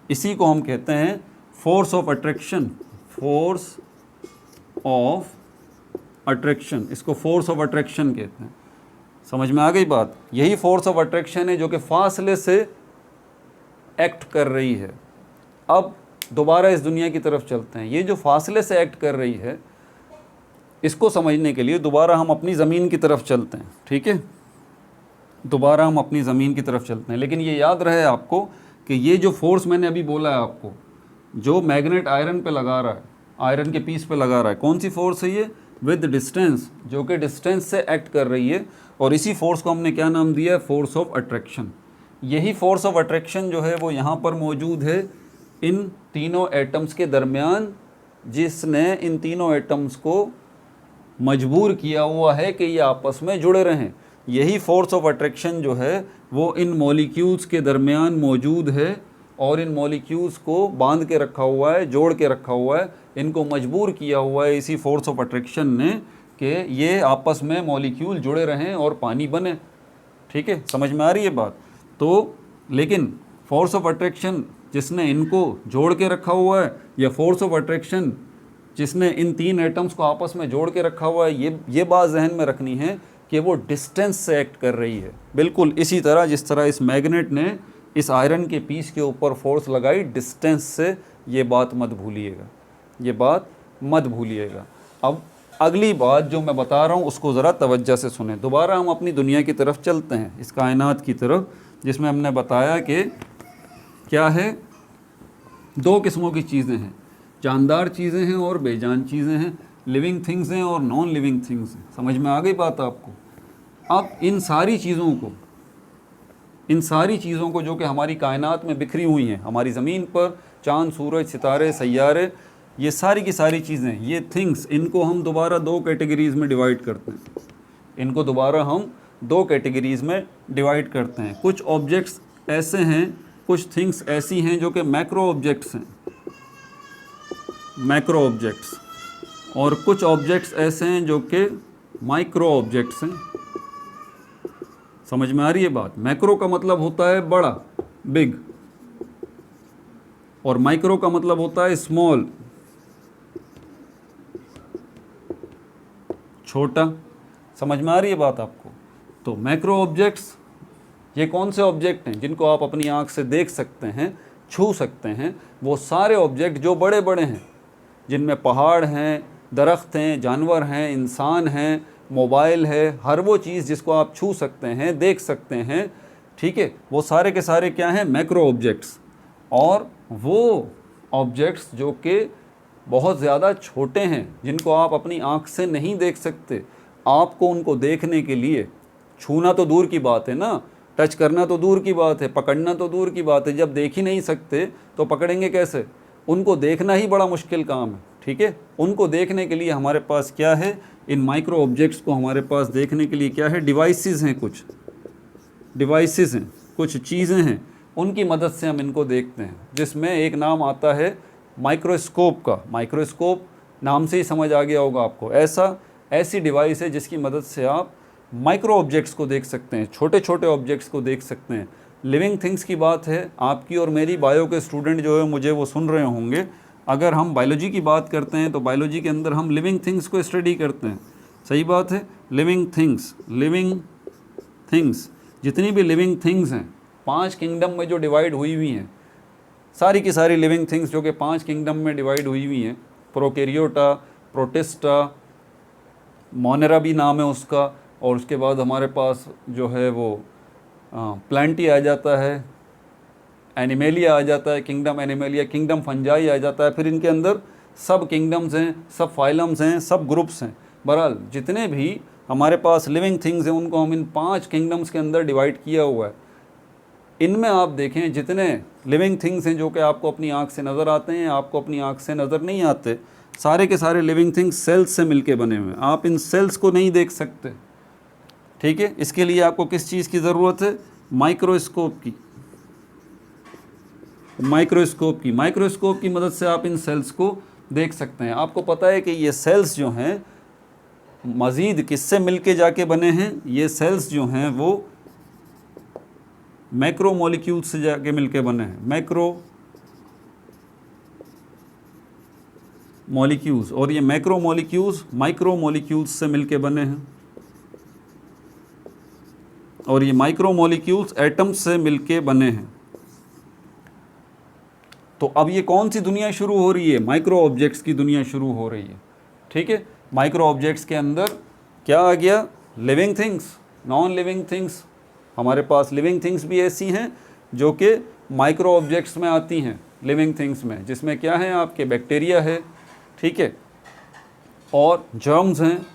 इसी को हम कहते हैं force of attraction. Force of attraction, इसको फोर्स ऑफ अट्रैक्शन कहते हैं। समझ में आ गई बात? यही फोर्स ऑफ अट्रैक्शन है जो कि फासले से एक्ट कर रही है। अब दोबारा इस दुनिया की तरफ चलते हैं। ये जो फासले से एक्ट कर रही है, इसको समझने के लिए दोबारा हम अपनी ज़मीन की तरफ चलते हैं, ठीक है, दोबारा हम अपनी ज़मीन की तरफ चलते हैं। लेकिन ये याद रहे आपको कि ये जो फोर्स मैंने अभी बोला है आपको, जो मैग्नेट आयरन पे लगा रहा है, आयरन के पीस पे लगा रहा है, कौन सी फोर्स है ये, विद डिस्टेंस, जो कि डिस्टेंस से एक्ट कर रही है। और इसी फोर्स को हमने क्या नाम दिया है, फोर्स ऑफ अट्रैक्शन। यही फोर्स ऑफ अट्रैक्शन जो है वो यहाँ पर मौजूद है इन तीनों एटम्स के दरमियान, जिसने इन तीनों एटम्स को मजबूर किया हुआ है कि ये आपस में जुड़े रहें। यही फोर्स ऑफ अट्रैक्शन जो है वो इन मॉलिक्यूल्स के दरमियान मौजूद है और इन मॉलिक्यूल्स को बांध के रखा हुआ है, जोड़ के रखा हुआ है, इनको मजबूर किया हुआ है इसी फोर्स ऑफ अट्रैक्शन ने कि ये आपस में मॉलिक्यूल जुड़े रहें और पानी बने। ठीक है, समझ में आ रही है बात? तो लेकिन फोर्स ऑफ अट्रैक्शन जिसने इनको जोड़ के रखा हुआ है, या फोर्स ऑफ अट्रैक्शन जिसने इन तीन एटम्स को आपस में जोड़ के रखा हुआ है, ये बात जहन में रखनी है कि वो डिस्टेंस से एक्ट कर रही है। बिल्कुल इसी तरह जिस तरह इस मैग्नेट ने इस आयरन के पीस के ऊपर फोर्स लगाई डिस्टेंस से, ये बात मत भूलिएगा, ये बात मत भूलिएगा। अब अगली बात जो मैं बता रहा हूँ उसको ज़रा तवज्जो से सुने। दोबारा हम अपनी दुनिया की तरफ चलते हैं, इस कायनात की तरफ, जिसमें हमने बताया कि क्या है, दो किस्मों की चीज़ें हैं, जानदार चीज़ें हैं और बेजान चीज़ें हैं, लिविंग थिंग्स हैं और नॉन लिविंग थिंग्स हैं। समझ में आ गई बात आपको? अब इन सारी चीज़ों को जो कि हमारी कायनात में बिखरी हुई हैं, हमारी ज़मीन पर चाँद, सूरज, सितारे, सैयारे, ये सारी की सारी चीज़ें, ये थिंग्स, इनको हम दोबारा दो कैटेगरीज़ में डिवाइड करते हैं। इनको दोबारा हम दो कैटेगरीज़ में डिवाइड करते हैं। कुछ ऑब्जेक्ट्स ऐसे हैं, कुछ थिंग्स ऐसी हैं जो कि मैक्रो ऑब्जेक्ट्स हैं, मैक्रो ऑब्जेक्ट्स, और कुछ ऑब्जेक्ट्स ऐसे हैं जो कि माइक्रो ऑब्जेक्ट्स हैं। समझ में आ रही है बात? मैक्रो का मतलब होता है बड़ा, बिग, और माइक्रो का मतलब होता है स्मॉल, छोटा। समझ में आ रही है बात आपको? तो मैक्रो ऑब्जेक्ट्स ये कौन से ऑब्जेक्ट हैं जिनको आप अपनी आंख से देख सकते हैं, छू सकते हैं? वो सारे ऑब्जेक्ट जो बड़े बड़े हैं, जिनमें पहाड़ हैं, दरख्त हैं, जानवर हैं, इंसान हैं, मोबाइल है, हर वो चीज़ जिसको आप छू सकते हैं, देख सकते हैं, ठीक है, वो सारे के सारे क्या हैं? Macro objects. और वो ऑब्जेक्ट्स जो कि बहुत ज़्यादा छोटे हैं, जिनको आप अपनी आँख से नहीं देख सकते, आपको उनको देखने के लिए, छूना तो दूर की बात है ना, टच करना तो दूर की बात है, पकड़ना तो दूर की बात है, जब देख ही नहीं सकते तो पकड़ेंगे कैसे? उनको देखना ही बड़ा मुश्किल काम है, ठीक है। उनको देखने के लिए हमारे पास क्या है? इन माइक्रो ऑब्जेक्ट्स को हमारे पास देखने के लिए क्या है? डिवाइसेस हैं, कुछ डिवाइसेस हैं, कुछ चीज़ें हैं, उनकी मदद से हम इनको देखते हैं, जिसमें एक नाम आता है माइक्रोस्कोप का। माइक्रोस्कोप नाम से ही समझ आ गया होगा आपको। ऐसी डिवाइस है जिसकी मदद से आप माइक्रो ऑब्जेक्ट्स को देख सकते हैं, छोटे छोटे ऑब्जेक्ट्स को देख सकते हैं। लिविंग थिंग्स की बात है, आपकी और मेरी बायो के स्टूडेंट जो है मुझे वो सुन रहे होंगे। अगर हम बायोलॉजी की बात करते हैं तो बायोलॉजी के अंदर हम लिविंग थिंग्स को स्टडी करते हैं, सही बात है। लिविंग थिंग्स जितनी भी लिविंग थिंग्स हैं, 5 किंगडम में जो डिवाइड हुई हुई हैं, सारी की सारी लिविंग थिंग्स जो कि 5 किंगडम में डिवाइड हुई हुई हैं, प्रोकैरियोटा, प्रोटिस्टा, मोनेरा भी नाम है उसका, और उसके बाद हमारे पास जो है वो प्लांटी आ जाता है, एनिमेलिया आ जाता है, किंगडम एनिमेलिया, किंगडम फंजाई आ जाता है। फिर इनके अंदर सब किंगडम्स हैं, सब फाइलम्स हैं, सब ग्रुप्स हैं। बहरहाल जितने भी हमारे पास लिविंग थिंग्स हैं उनको हम इन 5 किंगडम्स के अंदर डिवाइड किया हुआ है। इनमें आप देखें जितने लिविंग थिंग्स हैं जो कि आपको अपनी आँख से नज़र आते हैं, आपको अपनी आँख से नज़र नहीं आते, सारे के सारे लिविंग थिंग्स सेल्स से मिलके बने हुए हैं। आप इन सेल्स को नहीं देख सकते, ठीक है। इसके लिए आपको किस चीज़ की ज़रूरत है? माइक्रोस्कोप की। माइक्रोस्कोप की मदद से आप इन सेल्स को देख सकते हैं। आपको पता है कि ये सेल्स जो हैं मज़ीद किससे मिलके जाके बने हैं? ये सेल्स जो हैं वो मैक्रो मॉलिक्यूल्स से जाके मिलके बने हैं, मैक्रो मॉलिक्यूल्स। और ये मैक्रो मॉलिक्यूल्स माइक्रो मॉलिक्यूल्स से मिलके बने हैं, और ये माइक्रो मॉलिक्यूल्स एटम्स से मिलके बने हैं। तो अब ये कौन सी दुनिया शुरू हो रही है? माइक्रो ऑब्जेक्ट्स की दुनिया शुरू हो रही है, ठीक है। माइक्रो ऑब्जेक्ट्स के अंदर क्या आ गया? Living things, non living things. हमारे पास लिविंग थिंग्स भी ऐसी हैं जो कि माइक्रो ऑब्जेक्ट्स में आती हैं, लिविंग थिंग्स में, जिसमें क्या है? आपके बैक्टीरिया है, ठीक है, और जर्म्स हैं,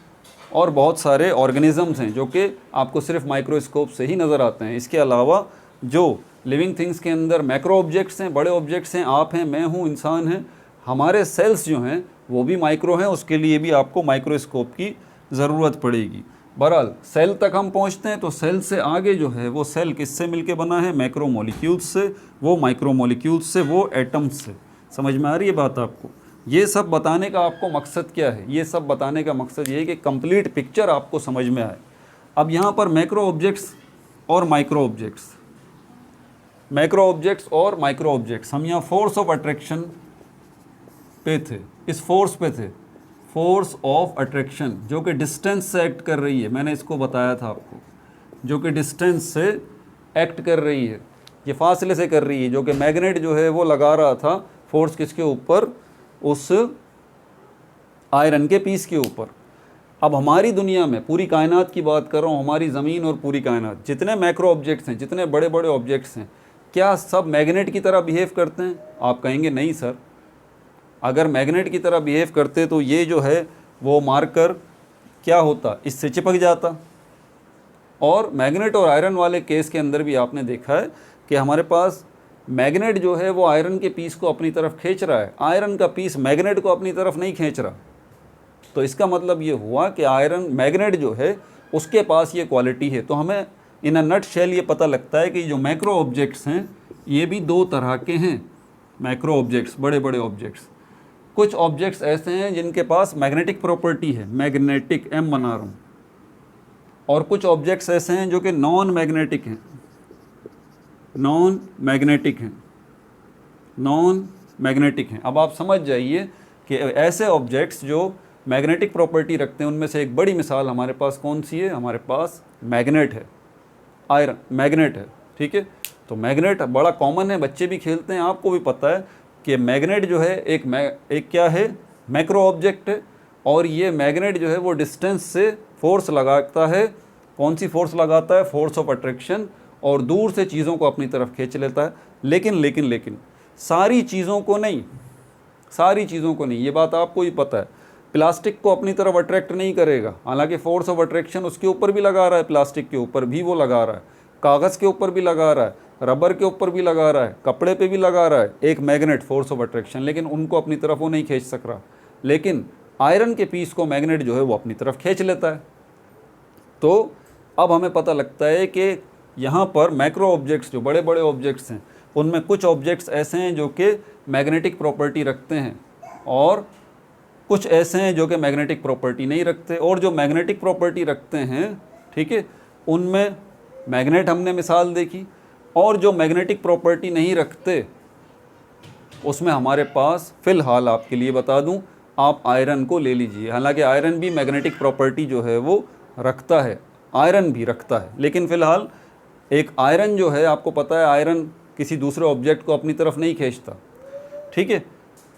और बहुत सारे ऑर्गेनिजम्स हैं जो कि आपको सिर्फ माइक्रोस्कोप से ही नज़र आते हैं। इसके अलावा जो लिविंग थिंग्स के अंदर मैक्रो ऑब्जेक्ट्स हैं, बड़े ऑब्जेक्ट्स हैं, आप हैं, मैं हूँ, इंसान हैं, हमारे सेल्स जो हैं वो भी माइक्रो हैं, उसके लिए भी आपको माइक्रोस्कोप की ज़रूरत पड़ेगी। बहरहाल सेल तक हम पहुँचते हैं तो सेल से आगे जो है वो सेल किससे मिलके बना है? मैक्रो मॉलिक्यूल्स से, वो माइक्रो मॉलिक्यूल्स से, वो एटम्स से। समझ में आ रही है बात आपको? ये सब बताने का आपको मकसद क्या है? ये सब बताने का मकसद ये है कि कंप्लीट पिक्चर आपको समझ में आए। अब यहाँ पर मैक्रो ऑब्जेक्ट्स और माइक्रो ऑब्जेक्ट्स, मैक्रो ऑब्जेक्ट्स और माइक्रो ऑब्जेक्ट्स, हम यहाँ फोर्स ऑफ अट्रैक्शन पे थे, इस फोर्स पे थे, फोर्स ऑफ अट्रैक्शन जो कि डिस्टेंस से एक्ट कर रही है। मैंने इसको बताया था आपको, जो कि डिस्टेंस से एक्ट कर रही है, ये फासले से कर रही है। जो कि मैग्नेट जो है वो लगा रहा था फोर्स किसके ऊपर? उस आयरन के पीस के ऊपर। अब हमारी दुनिया में, पूरी कायनात की बात कर रहा हूँ, हमारी ज़मीन और पूरी कायनात, जितने मैक्रो ऑब्जेक्ट्स हैं, जितने बड़े बड़े ऑब्जेक्ट्स हैं, क्या सब मैग्नेट की तरह बिहेव करते हैं? आप कहेंगे नहीं सर, अगर मैग्नेट की तरह बिहेव करते तो ये जो है वो मार्कर क्या होता? इससे चिपक जाता। और मैग्नेट और आयरन वाले केस के अंदर भी आपने देखा है कि हमारे पास मैग्नेट जो है वो आयरन के पीस को अपनी तरफ खींच रहा है, आयरन का पीस मैग्नेट को अपनी तरफ नहीं खींच रहा। तो इसका मतलब ये हुआ कि आयरन मैग्नेट जो है उसके पास ये क्वालिटी है। तो हमें इन अ नट शेल ये पता लगता है कि जो मैक्रो ऑब्जेक्ट्स हैं ये भी दो तरह के हैं। मैक्रो ऑब्जेक्ट्स, बड़े बड़े ऑब्जेक्ट्स, कुछ ऑब्जेक्ट्स ऐसे हैं जिनके पास मैग्नेटिक प्रॉपर्टी है, मैग्नेटिक, एम बना रहा हूँ, और कुछ ऑब्जेक्ट्स ऐसे हैं जो कि नॉन मैग्नेटिक हैं, नॉन मैग्नेटिक हैं, नॉन मैग्नेटिक हैं। अब आप समझ जाइए कि ऐसे ऑब्जेक्ट्स जो मैग्नेटिक प्रॉपर्टी रखते हैं उनमें से एक बड़ी मिसाल हमारे पास कौन सी है? हमारे पास मैग्नेट है, आयरन मैग्नेट है, ठीक है। तो मैग्नेट बड़ा कॉमन है, बच्चे भी खेलते हैं, आपको भी पता है कि मैग्नेट जो है एक क्या है? मैक्रो ऑब्जेक्ट है। और ये मैग्नेट जो है वो डिस्टेंस से फोर्स लगाता है। कौन सी फोर्स लगाता है? फोर्स ऑफ अट्रैक्शन, और दूर से चीज़ों को अपनी तरफ खींच लेता है। लेकिन सारी चीज़ों को नहीं, सारी चीज़ों को नहीं, ये बात आपको ही पता है। प्लास्टिक को अपनी तरफ अट्रैक्ट नहीं करेगा, हालांकि फोर्स ऑफ अट्रैक्शन उसके ऊपर भी लगा रहा है, प्लास्टिक के ऊपर भी वो लगा रहा है, कागज़ के ऊपर भी लगा रहा है, रबर के ऊपर भी लगा रहा है, कपड़े पे भी लगा रहा है, एक मैग्नेट, फोर्स ऑफ अट्रैक्शन, लेकिन उनको अपनी तरफ वो नहीं खींच सक रहा। लेकिन आयरन के पीस को मैग्नेट जो है वो अपनी तरफ खींच लेता है। तो अब हमें पता लगता है कि यहाँ पर मैक्रो ऑब्जेक्ट्स, जो बड़े बड़े ऑब्जेक्ट्स हैं, उनमें कुछ ऑब्जेक्ट्स ऐसे हैं जो कि मैग्नेटिक प्रॉपर्टी रखते हैं, और कुछ ऐसे हैं जो कि मैग्नेटिक प्रॉपर्टी नहीं रखते। और जो मैग्नेटिक प्रॉपर्टी रखते हैं, ठीक है, उनमें मैग्नेट हमने मिसाल देखी, और जो मैग्नेटिक प्रॉपर्टी नहीं रखते उसमें हमारे पास, फ़िलहाल आपके लिए बता दूं, आप आयरन को ले लीजिए। हालांकि आयरन भी मैग्नेटिक प्रॉपर्टी जो है वो रखता है, आयरन भी रखता है, लेकिन फ़िलहाल एक आयरन जो है, आपको पता है आयरन किसी दूसरे ऑब्जेक्ट को अपनी तरफ नहीं खींचता, ठीक है।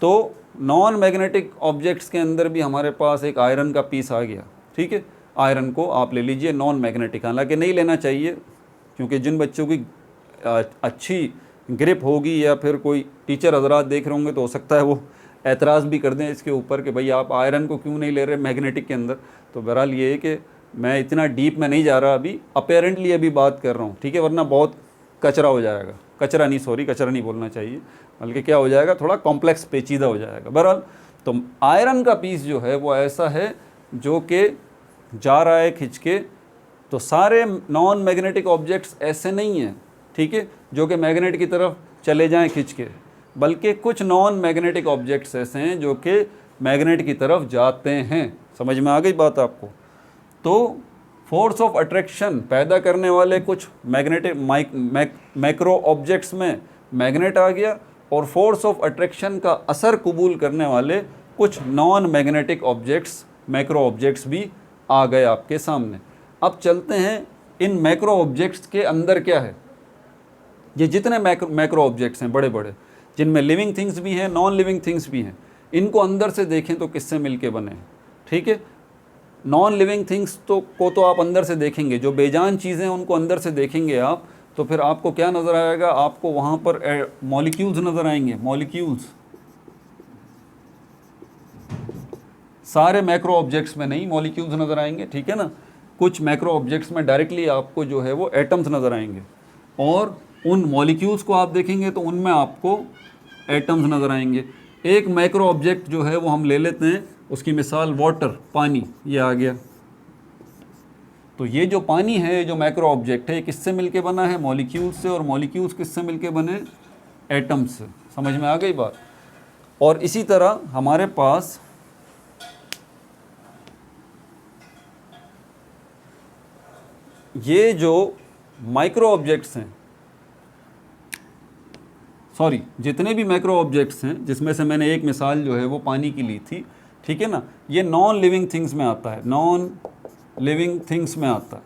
तो नॉन मैग्नेटिक ऑब्जेक्ट्स के अंदर भी हमारे पास एक आयरन का पीस आ गया, ठीक है। आयरन को आप ले लीजिए नॉन मैग्नेटिक, हालांकि नहीं लेना चाहिए, क्योंकि जिन बच्चों की अच्छी ग्रिप होगी या फिर कोई टीचर हजरात देख रहे होंगे तो हो सकता है वो एतराज़ भी कर दें इसके ऊपर कि भाई आप आयरन को क्यों नहीं ले रहे मैग्नेटिक के अंदर। तो बहरहाल ये है कि मैं इतना डीप में नहीं जा रहा, अभी अपेरेंटली अभी बात कर रहा हूँ, ठीक है, वरना बहुत कचरा हो जाएगा। कचरा नहीं बोलना चाहिए, बल्कि क्या हो जाएगा, थोड़ा कॉम्प्लेक्स पेचीदा हो जाएगा। बहरहाल तो आयरन का पीस जो है वो ऐसा है जो कि जा रहा है खिंच के। तो सारे नॉन मैग्नेटिक ऑब्जेक्ट्स ऐसे नहीं हैं, ठीक है, जो कि मैग्नेट की तरफ चले जाएं खिंच के, बल्कि कुछ नॉन मैग्नेटिक ऑब्जेक्ट्स ऐसे हैं जो कि मैग्नेट की तरफ जाते हैं। समझ में आ गई बात आपको? तो फोर्स ऑफ अट्रैक्शन पैदा करने वाले कुछ मैग्नेटिक मैक्रो ऑब्जेक्ट्स में मैग्नेट आ गया, और फोर्स ऑफ अट्रैक्शन का असर कबूल करने वाले कुछ non magnetic objects, macro objects भी आ गए आपके सामने। अब चलते हैं इन मैक्रो ऑब्जेक्ट्स के अंदर क्या है। ये जितने मैक्रो ऑब्जेक्ट्स हैं बड़े बड़े, जिनमें लिविंग थिंग्स भी हैं, नॉन लिविंग थिंग्स भी हैं, इनको अंदर से देखें तो किससे मिलके बने हैं, ठीक है। नॉन लिविंग थिंग्स को तो आप अंदर से देखेंगे, जो बेजान चीज़ें हैं उनको अंदर से देखेंगे आप, तो फिर आपको क्या नज़र आएगा? आपको वहाँ पर मॉलिक्यूल्स नज़र आएंगे, मॉलिक्यूल्स। सारे मैक्रो ऑब्जेक्ट्स में नहीं मॉलिक्यूल्स नज़र आएंगे, ठीक है ना। कुछ मैक्रो ऑब्जेक्ट्स में डायरेक्टली आपको जो है वो एटम्स नज़र आएंगे, और उन मॉलिक्यूल्स को आप देखेंगे तो उनमें आपको एटम्स नज़र आएंगे। एक मैक्रो ऑब्जेक्ट जो है वो हम ले लेते हैं, उसकी मिसाल वाटर, पानी, ये आ गया। तो ये जो पानी है, जो मैक्रो ऑब्जेक्ट है, ये किससे मिलके बना है? मॉलिक्यूल्स से, और मॉलिक्यूल्स किससे मिलके बने? एटम्स से। समझ में आ गई बात? और इसी तरह हमारे पास ये जो माइक्रो ऑब्जेक्ट्स हैं, सॉरी, जितने भी मैक्रो ऑब्जेक्ट्स हैं, जिसमें से मैंने एक मिसाल जो है वो पानी की ली थी, ठीक है ना, ये नॉन लिविंग थिंग्स में आता है, नॉन लिविंग थिंग्स में आता है।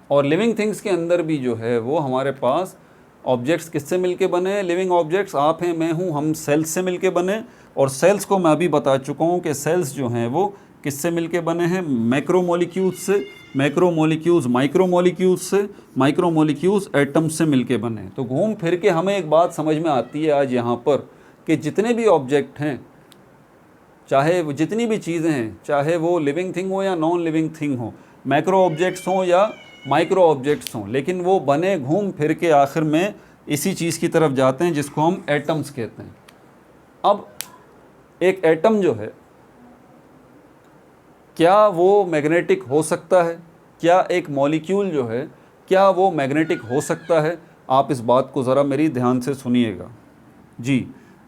और लिविंग थिंग्स के अंदर भी जो है वो हमारे पास ऑब्जेक्ट्स किससे मिलके बने हैं? लिविंग ऑब्जेक्ट्स आप हैं, मैं हूँ, हम सेल्स से मिलके बने। और सेल्स को मैं अभी बता चुका हूँ कि सेल्स जो हैं वो किससे मिलके बने हैं? मैक्रो मॉलिक्यूल्स से, मैक्रो मॉलिक्यूल्स माइक्रो मॉलिक्यूल्स से, माइक्रो मॉलिक्यूल्स एटम्स से मिलके बने। तो घूम फिर के हमें एक बात समझ में आती है आज यहाँ पर कि जितने भी ऑब्जेक्ट हैं, चाहे वो जितनी भी चीज़ें हैं, चाहे वो लिविंग थिंग हो या नॉन लिविंग थिंग हो, मैक्रो ऑब्जेक्ट्स हों या माइक्रो ऑब्जेक्ट्स हों, लेकिन वो बने घूम फिर के आखिर में इसी चीज़ की तरफ जाते हैं जिसको हम एटम्स कहते हैं। अब एक एटम जो है क्या वो मैग्नेटिक हो सकता है? क्या एक मॉलिक्यूल जो है क्या वो मैग्नेटिक हो सकता है? आप इस बात को ज़रा मेरी ध्यान से सुनिएगा जी।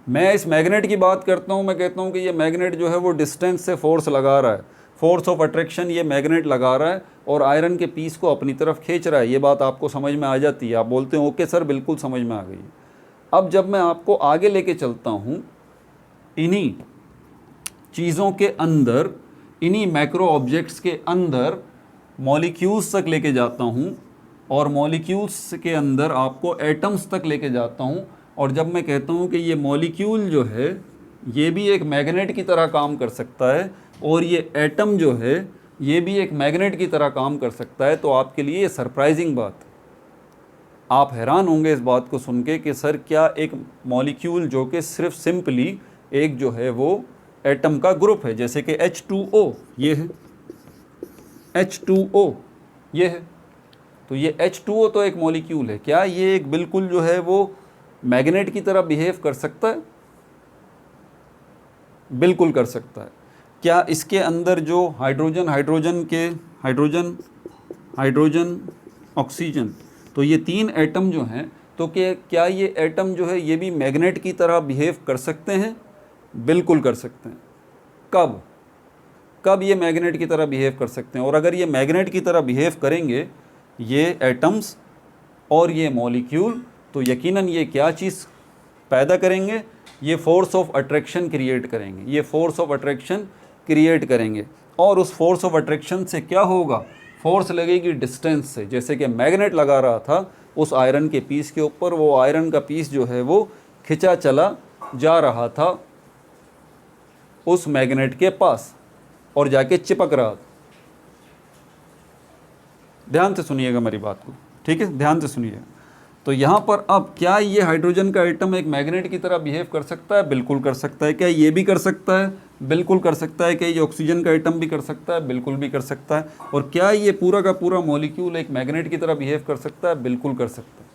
मैं इस मैग्नेट की बात करता हूँ, मैं कहता हूँ कि ये मैग्नेट जो है वो डिस्टेंस से फोर्स लगा रहा है, फोर्स ऑफ अट्रैक्शन ये मैग्नेट लगा रहा है और आयरन के पीस को अपनी तरफ खींच रहा है। ये बात आपको समझ में आ जाती है, आप बोलते हैं ओके सर बिल्कुल समझ में आ गई। अब जब मैं आपको आगे लेके चलता हूँ इन्हीं चीज़ों के अंदर, इन्हीं मैक्रो ऑब्जेक्ट्स के अंदर मॉलिक्यूल्स तक लेके जाता हूँ और मॉलिक्यूल्स के अंदर आपको एटम्स तक लेके जाता हूँ, और जब मैं कहता हूँ कि ये मॉलिक्यूल जो है ये भी एक मैग्नेट की तरह काम कर सकता है और ये एटम जो है ये भी एक मैग्नेट की तरह काम कर सकता है, तो आपके लिए ये सरप्राइजिंग बात है। आप हैरान होंगे इस बात को सुन के कि सर क्या एक मॉलिक्यूल जो कि सिर्फ सिंपली एक जो है वो एटम का ग्रुप है, जैसे कि H2O ये है, H2O ये है, तो ये H2O तो एक मॉलिक्यूल है, क्या ये एक बिल्कुल जो है वो मैग्नेट की तरह बिहेव कर सकता है? बिल्कुल कर सकता है। क्या इसके अंदर जो हाइड्रोजन ऑक्सीजन, तो ये 3 एटम जो हैं, तो क्या ये एटम जो है ये भी मैग्नेट की तरह बिहेव कर सकते हैं? बिल्कुल कर सकते हैं। कब ये मैग्नेट की तरह बिहेव कर सकते हैं? और अगर ये मैग्नेट की तरह बिहेव करेंगे ये एटम्स और ये मॉलिक्यूल, तो यकीनन ये क्या चीज़ पैदा करेंगे? ये फोर्स ऑफ अट्रैक्शन क्रिएट करेंगे, ये फोर्स ऑफ अट्रैक्शन क्रिएट करेंगे। और उस फोर्स ऑफ अट्रैक्शन से क्या होगा? फोर्स लगेगी डिस्टेंस से, जैसे कि मैग्नेट लगा रहा था उस आयरन के पीस के ऊपर, वो आयरन का पीस जो है वो खिंचा चला जा रहा था उस मैग्नेट के पास और जाके चिपक रहा था। ध्यान से सुनिएगा मेरी बात को, ठीक है, ध्यान से सुनिएगा। तो यहाँ पर अब क्या ये हाइड्रोजन का एटम एक मैग्नेट की तरह बिहेव कर सकता है? बिल्कुल कर सकता है। क्या ये भी कर सकता है? बिल्कुल कर सकता है। क्या ये ऑक्सीजन का एटम भी कर सकता है? बिल्कुल भी कर सकता है। और क्या ये पूरा का पूरा मॉलिक्यूल एक मैग्नेट की तरह बिहेव कर सकता है? बिल्कुल कर सकता है।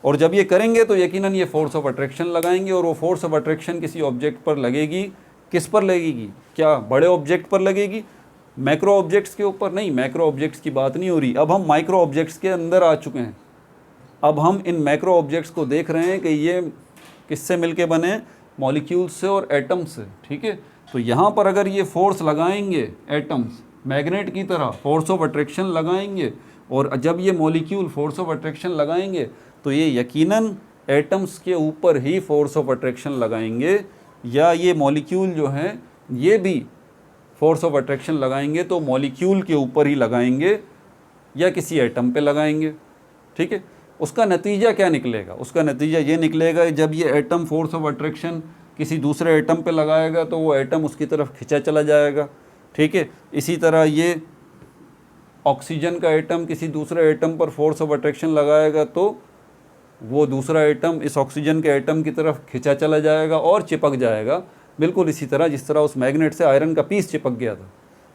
और जब ये करेंगे तो यकीनन ये फोर्स ऑफ अट्रैक्शन लगाएंगे, और वो फोर्स ऑफ अट्रैक्शन किसी ऑब्जेक्ट पर लगेगी। किस पर लगेगी? क्या बड़े ऑब्जेक्ट पर लगेगी? मैक्रो ऑब्जेक्ट्स के ऊपर नहीं, मैक्रो ऑब्जेक्ट्स की बात नहीं हो रही। अब हम माइक्रो ऑब्जेक्ट्स के अंदर आ चुके हैं। अब हम इन मैक्रो ऑब्जेक्ट्स को देख रहे हैं कि ये किससे मिलके बने? मॉलिक्यूल्स से और एटम्स से, ठीक है। तो यहाँ पर अगर ये फोर्स लगाएंगे एटम्स मैग्नेट की तरह फोर्स ऑफ अट्रैक्शन लगाएंगे, और जब ये मॉलिक्यूल फोर्स ऑफ अट्रैक्शन लगाएंगे तो ये यकीनन एटम्स के ऊपर ही फोर्स ऑफ अट्रैक्शन लगाएंगे, या ये मॉलिक्यूल जो हैं ये भी फोर्स ऑफ अट्रैक्शन लगाएंगे तो मॉलिक्यूल के ऊपर ही लगाएंगे या किसी एटम पे लगाएंगे, ठीक है। उसका नतीजा क्या निकलेगा? उसका नतीजा ये निकलेगा जब ये एटम फोर्स ऑफ अट्रैक्शन किसी दूसरे एटम पे लगाएगा तो वो एटम उसकी तरफ खिंचा चला जाएगा, ठीक है। इसी तरह ये ऑक्सीजन का एटम किसी दूसरे एटम पर फोर्स ऑफ अट्रैक्शन लगाएगा तो वो दूसरा एटम इस ऑक्सीजन के एटम की तरफ खिंचा चला जाएगा और चिपक जाएगा, बिल्कुल इसी तरह जिस तरह उस मैग्नेट से आयरन का पीस चिपक गया था।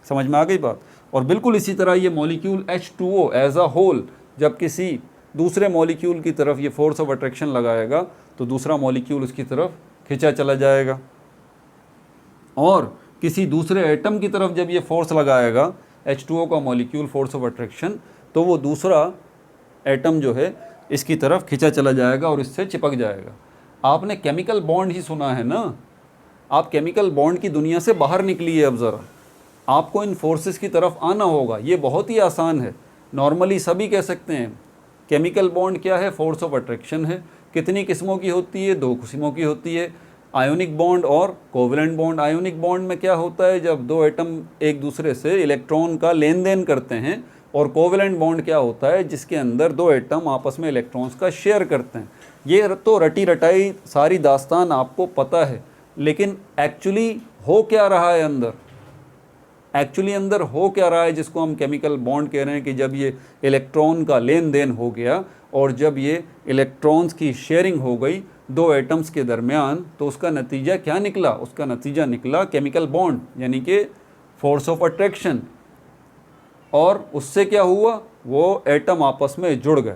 समझ में आ गई बात? और बिल्कुल इसी तरह ये molecule H2O as a whole जब किसी दूसरे मॉलिक्यूल की तरफ ये फोर्स ऑफ अट्रैक्शन लगाएगा तो दूसरा मॉलिक्यूल उसकी तरफ खिंचा चला जाएगा, और किसी दूसरे एटम की तरफ जब ये फोर्स लगाएगा H2O का मॉलिक्यूल फोर्स ऑफ अट्रैक्शन, तो वो दूसरा एटम जो है इसकी तरफ खिंचा चला जाएगा और इससे चिपक जाएगा। आपने केमिकल बॉन्ड ही सुना है ना, आप केमिकल बॉन्ड की दुनिया से बाहर निकलिए। अब ज़रा आपको इन फोर्सेस की तरफ आना होगा। ये बहुत ही आसान है, नॉर्मली सभी कह सकते हैं। केमिकल बॉन्ड क्या है? फोर्स ऑफ अट्रैक्शन है। कितनी किस्मों की होती है? 2 किस्मों की होती है, आयोनिक बॉन्ड और कोवलेंट बॉन्ड। आयोनिक बॉन्ड में क्या होता है? जब 2 एटम एक दूसरे से इलेक्ट्रॉन का लेन देन करते हैं। और कोवलेंट बॉन्ड क्या होता है? जिसके अंदर 2 एटम आपस में इलेक्ट्रॉन्स का शेयर करते हैं। ये तो रटी रटाई सारी दास्तान आपको पता है, लेकिन एक्चुअली हो क्या रहा है अंदर? एक्चुअली अंदर हो क्या रहा है जिसको हम केमिकल बॉन्ड कह रहे हैं कि जब ये इलेक्ट्रॉन का लेन देन हो गया और जब ये इलेक्ट्रॉन्स की शेयरिंग हो गई 2 एटम्स के दरमियान, तो उसका नतीजा क्या निकला? उसका नतीजा निकला केमिकल बॉन्ड, यानी कि फोर्स ऑफ अट्रैक्शन। और उससे क्या हुआ? वो एटम आपस में जुड़ गए,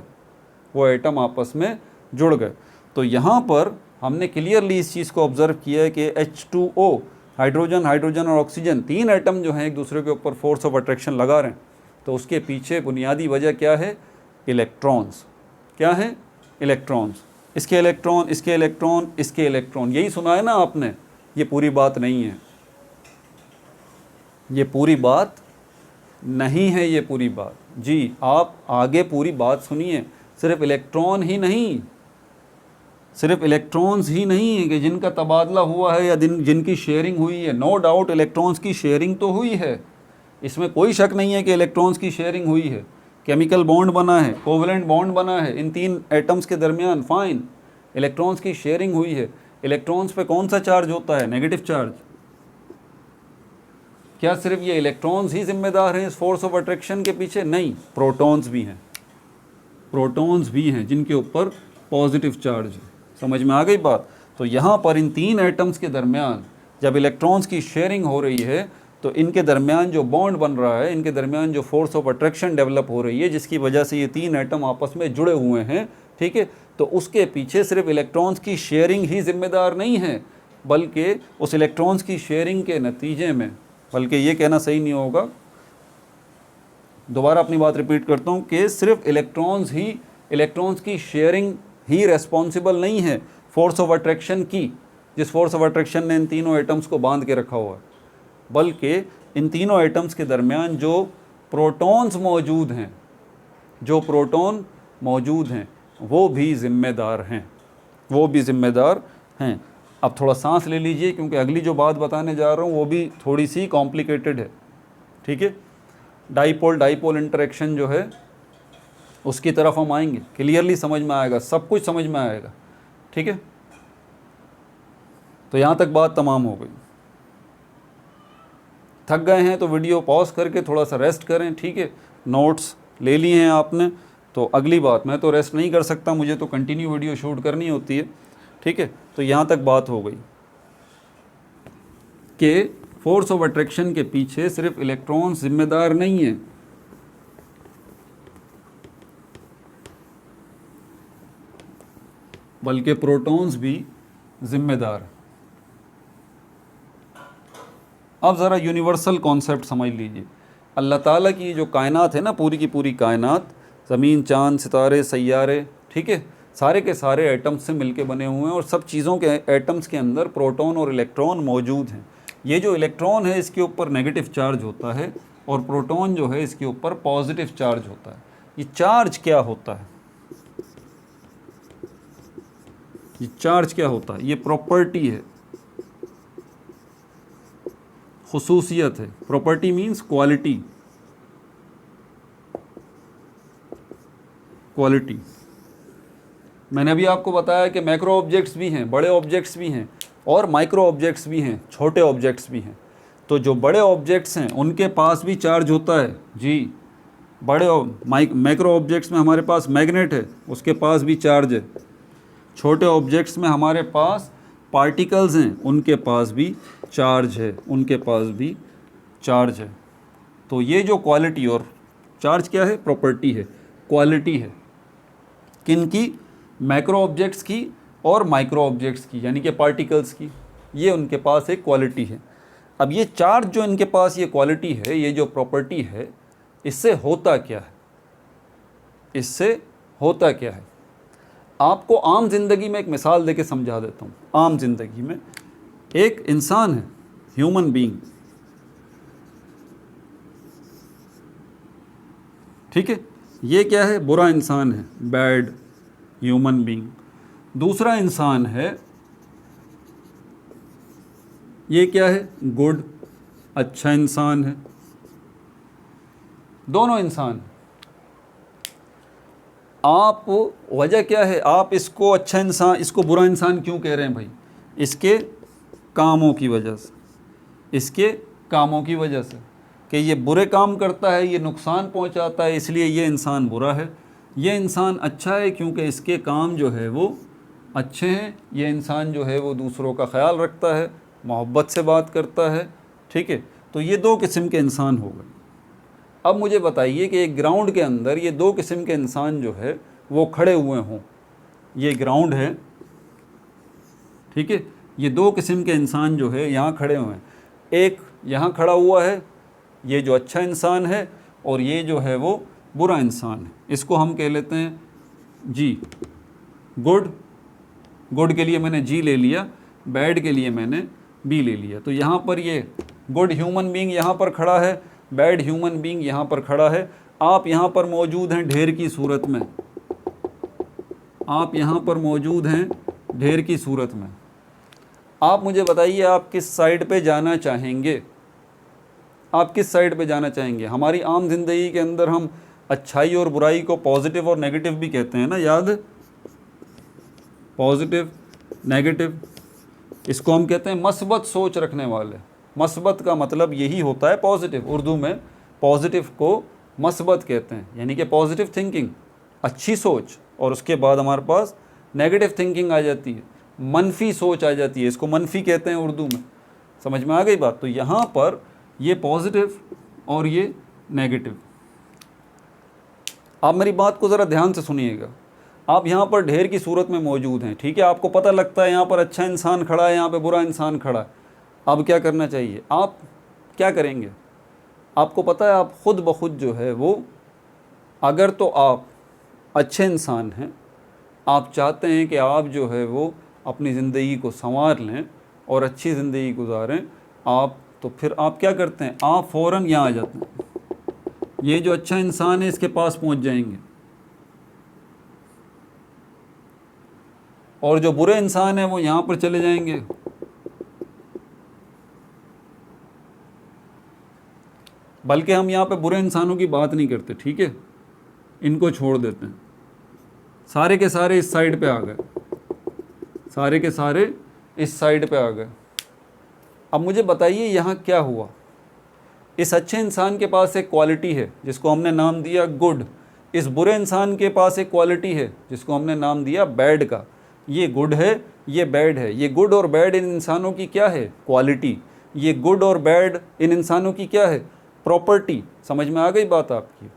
वो एटम आपस में जुड़ गए। तो यहाँ पर हमने क्लियरली इस चीज़ को ऑब्जर्व किया है कि H2O, हाइड्रोजन, हाइड्रोजन और ऑक्सीजन, तीन एटम जो हैं एक दूसरे के ऊपर फोर्स ऑफ अट्रैक्शन लगा रहे हैं। तो उसके पीछे बुनियादी वजह क्या है? इलेक्ट्रॉन्स। क्या है? इलेक्ट्रॉन्स। इसके इलेक्ट्रॉन, इसके इलेक्ट्रॉन, इसके इलेक्ट्रॉन, यही सुना है ना आपने। ये पूरी बात नहीं है, ये पूरी बात नहीं है, ये पूरी बात जी। आप आगे पूरी बात सुनिए। सिर्फ इलेक्ट्रॉन ही नहीं, सिर्फ इलेक्ट्रॉन्स ही नहीं है कि जिनका तबादला हुआ है या जिनकी शेयरिंग हुई है। नो डाउट इलेक्ट्रॉन्स की शेयरिंग तो हुई है, इसमें कोई शक नहीं है कि इलेक्ट्रॉन्स की शेयरिंग हुई है। केमिकल बॉन्ड बना है, कोवलेंट बॉन्ड बना है इन तीन एटम्स के दरमियान, फाइन, इलेक्ट्रॉन्स की शेयरिंग हुई है। इलेक्ट्रॉन्स पे कौन सा चार्ज होता है? Negative charge. क्या सिर्फ ये इलेक्ट्रॉन्स ही जिम्मेदार हैं इस फोर्स ऑफ अट्रैक्शन के पीछे? नहीं, प्रोटॉन्स भी हैं, प्रोटॉन्स भी हैं जिनके ऊपर पॉजिटिव चार्ज है। समझ में आ गई बात? तो यहाँ पर इन तीन एटम्स के दरमियान जब इलेक्ट्रॉन्स की शेयरिंग हो रही है तो इनके दरमियान जो बॉन्ड बन रहा है, इनके दरमियान जो फोर्स ऑफ अट्रैक्शन डेवलप हो रही है, जिसकी वजह से ये तीन एटम आपस में जुड़े हुए हैं, ठीक है, तो उसके पीछे सिर्फ इलेक्ट्रॉन्स की शेयरिंग ही जिम्मेदार नहीं है, बल्कि उस इलेक्ट्रॉन्स की शेयरिंग के नतीजे में, बल्कि ये कहना सही नहीं होगा, दोबारा अपनी बात रिपीट करता हूँ कि सिर्फ इलेक्ट्रॉन्स की शेयरिंग ही रेस्पॉन्सिबल नहीं है फोर्स ऑफ अट्रैक्शन की, जिस फोर्स ऑफ अट्रैक्शन ने इन तीनों एटम्स को बांध के रखा हुआ है, बल्कि इन तीनों एटम्स के दरमियान जो प्रोटॉन्स मौजूद हैं, जो प्रोटॉन मौजूद हैं, वो भी ज़िम्मेदार हैं, वो भी ज़िम्मेदार हैं। अब थोड़ा सांस ले लीजिए क्योंकि अगली जो बात बताने जा रहा हूँ वो भी थोड़ी सी कॉम्प्लिकेटेड है, ठीक है। डाइपोल इंटरेक्शन जो है उसकी तरफ हम आएंगे, क्लियरली समझ में आएगा, सब कुछ समझ में आएगा, ठीक है। तो यहाँ तक बात तमाम हो गई। थक गए हैं तो वीडियो पॉज करके थोड़ा सा रेस्ट करें, ठीक है। नोट्स ले लिए हैं आपने, तो अगली बात, मैं तो रेस्ट नहीं कर सकता, मुझे तो कंटिन्यू वीडियो शूट करनी होती है, ठीक है। तो यहाँ तक बात हो गई कि फोर्स ऑफ अट्रैक्शन के पीछे सिर्फ इलेक्ट्रॉन्स जिम्मेदार नहीं है, बल्कि प्रोटॉन्स भी जिम्मेदार। अब ज़रा यूनिवर्सल कॉन्सेप्ट समझ लीजिए। अल्लाह ताला की जो कायनात है ना, पूरी की पूरी कायनात, ज़मीन, चाँद, सितारे, सैयारे, ठीक है, सारे के सारे एटम्स से मिलके बने हुए हैं और सब चीज़ों के एटम्स के अंदर प्रोटॉन और इलेक्ट्रॉन मौजूद हैं। ये जो इलेक्ट्रॉन है इसके ऊपर नेगेटिव चार्ज होता है और प्रोटॉन जो है इसके ऊपर पॉजिटिव चार्ज होता है। ये चार्ज क्या होता है? ये चार्ज क्या होता है? ये प्रॉपर्टी है, खुसूसियत है। Property means quality, quality. मैंने अभी आपको बताया कि मैक्रो ऑब्जेक्ट्स भी हैं, बड़े ऑब्जेक्ट्स भी हैं और माइक्रो ऑब्जेक्ट्स भी हैं, छोटे ऑब्जेक्ट्स भी हैं। तो जो बड़े ऑब्जेक्ट्स हैं उनके पास भी चार्ज होता है जी। बड़े मैक्रो ऑब्जेक्ट्स में हमारे पास मैग्नेट है, उसके पास भी चार्ज है। छोटे ऑब्जेक्ट्स में हमारे पास पार्टिकल्स हैं, उनके पास भी चार्ज है, उनके पास भी चार्ज है। तो ये जो क्वालिटी और चार्ज क्या है? प्रॉपर्टी है, क्वालिटी है। किन की? मैक्रो ऑब्जेक्ट्स की और माइक्रो ऑब्जेक्ट्स की, यानी कि पार्टिकल्स की। ये उनके पास एक क्वालिटी है। अब ये चार्ज जो इनके पास ये क्वालिटी है, ये जो प्रॉपर्टी है, इससे होता क्या है? इससे होता क्या है? आपको आम ज़िंदगी में एक मिसाल देके समझा देता हूँ। आम ज़िंदगी में एक इंसान है, ह्यूमन बीइंग, ठीक है। ये क्या है? बुरा इंसान है, बैड ह्यूमन बीइंग। दूसरा इंसान है, ये क्या है? गुड, अच्छा इंसान है। दोनों इंसान। आप वजह क्या है? आप इसको अच्छा इंसान, इसको बुरा इंसान क्यों कह रहे हैं भाई? इसके कामों की वजह से, इसके कामों की वजह से कि ये बुरे काम करता है, ये नुकसान पहुंचाता है, इसलिए ये इंसान बुरा है। ये इंसान अच्छा है क्योंकि इसके काम जो है वो अच्छे हैं। ये इंसान जो है वो दूसरों का ख्याल रखता है, मोहब्बत से बात करता है, ठीक है। तो ये दो किस्म के इंसान हो गए। अब मुझे बताइए कि एक ग्राउंड के अंदर ये दो किस्म के इंसान जो है वो खड़े हुए हों, ये ग्राउंड है, ठीक है। ये दो किस्म के इंसान जो है यहाँ खड़े हुए हैं, एक यहाँ खड़ा हुआ है, ये जो अच्छा इंसान है, और ये जो है वो बुरा इंसान है। इसको हम कह लेते हैं जी, गुड। गुड के लिए मैंने जी ले लिया, बैड के लिए मैंने बी ले लिया। तो यहाँ पर ये गुड ह्यूमन बीइंग यहाँ पर खड़ा है, बैड ह्यूमन बीइंग यहाँ पर खड़ा है। आप यहाँ पर मौजूद हैं ढेर की सूरत में, आप यहाँ पर मौजूद हैं ढेर की सूरत में। आप मुझे बताइए आप किस साइड पे जाना चाहेंगे, आप किस साइड पे जाना चाहेंगे। हमारी आम जिंदगी के अंदर हम अच्छाई और बुराई को पॉजिटिव और नेगेटिव भी कहते हैं ना, याद, पॉजिटिव नेगेटिव, इसको हम कहते हैं मस्बत सोच रखने वाले। मस्बत का मतलब यही होता है पॉजिटिव, उर्दू में पॉजिटिव को मस्बत कहते हैं, यानी कि पॉजिटिव थिंकिंग, अच्छी सोच। और उसके बाद हमारे पास नेगेटिव थिंकिंग आ जाती है, मनफी सोच आ जाती है, इसको मनफी कहते हैं उर्दू में। समझ में आ गई बात। तो यहाँ पर ये पॉजिटिव और ये नेगेटिव। आप मेरी बात को ज़रा ध्यान से सुनिएगा। आप यहाँ पर ढेर की सूरत में मौजूद हैं, ठीक है। आपको पता लगता है यहाँ पर अच्छा इंसान खड़ा है, यहाँ पे बुरा इंसान खड़ा है। अब क्या करना चाहिए, आप क्या करेंगे। आपको पता है आप ख़ुद ब खुद जो है वो, अगर तो आप अच्छे इंसान हैं, आप चाहते हैं कि आप जो है वो अपनी ज़िंदगी को संवार लें और अच्छी ज़िंदगी गुजारें, आप तो फिर आप क्या करते हैं, आप फ़ौरन यहाँ आ जाते हैं। ये जो अच्छा इंसान है इसके पास पहुँच जाएंगे, और जो बुरे इंसान है वो यहाँ पर चले जाएंगे। बल्कि हम यहाँ पे बुरे इंसानों की बात नहीं करते, ठीक है, इनको छोड़ देते हैं। सारे के सारे इस साइड पे आ गए, सारे के सारे इस साइड पे आ गए। अब मुझे बताइए यहाँ क्या हुआ। इस अच्छे इंसान के पास एक क्वालिटी है जिसको हमने नाम दिया गुड, इस बुरे इंसान के पास एक क्वालिटी है जिसको हमने नाम दिया बैड का। ये गुड है, ये बैड है। ये गुड और बैड इन इंसानों की क्या है, क्वालिटी। ये गुड और बैड इन इंसानों की क्या है, प्रॉपर्टी। समझ में आ गई बात आपकी।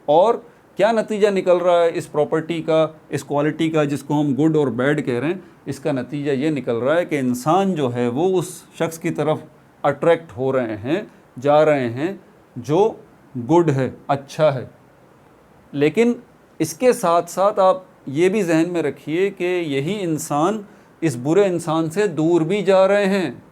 और क्या नतीजा निकल रहा है इस प्रॉपर्टी का, इस क्वालिटी का, जिसको हम गुड और बैड कह रहे हैं। इसका नतीजा ये निकल रहा है कि इंसान जो है वो उस शख्स की तरफ अट्रैक्ट हो रहे हैं, जा रहे हैं जो गुड है, अच्छा है। लेकिन इसके साथ साथ आप ये भी जहन में रखिए कि यही इंसान इस बुरे इंसान से दूर भी जा रहे हैं।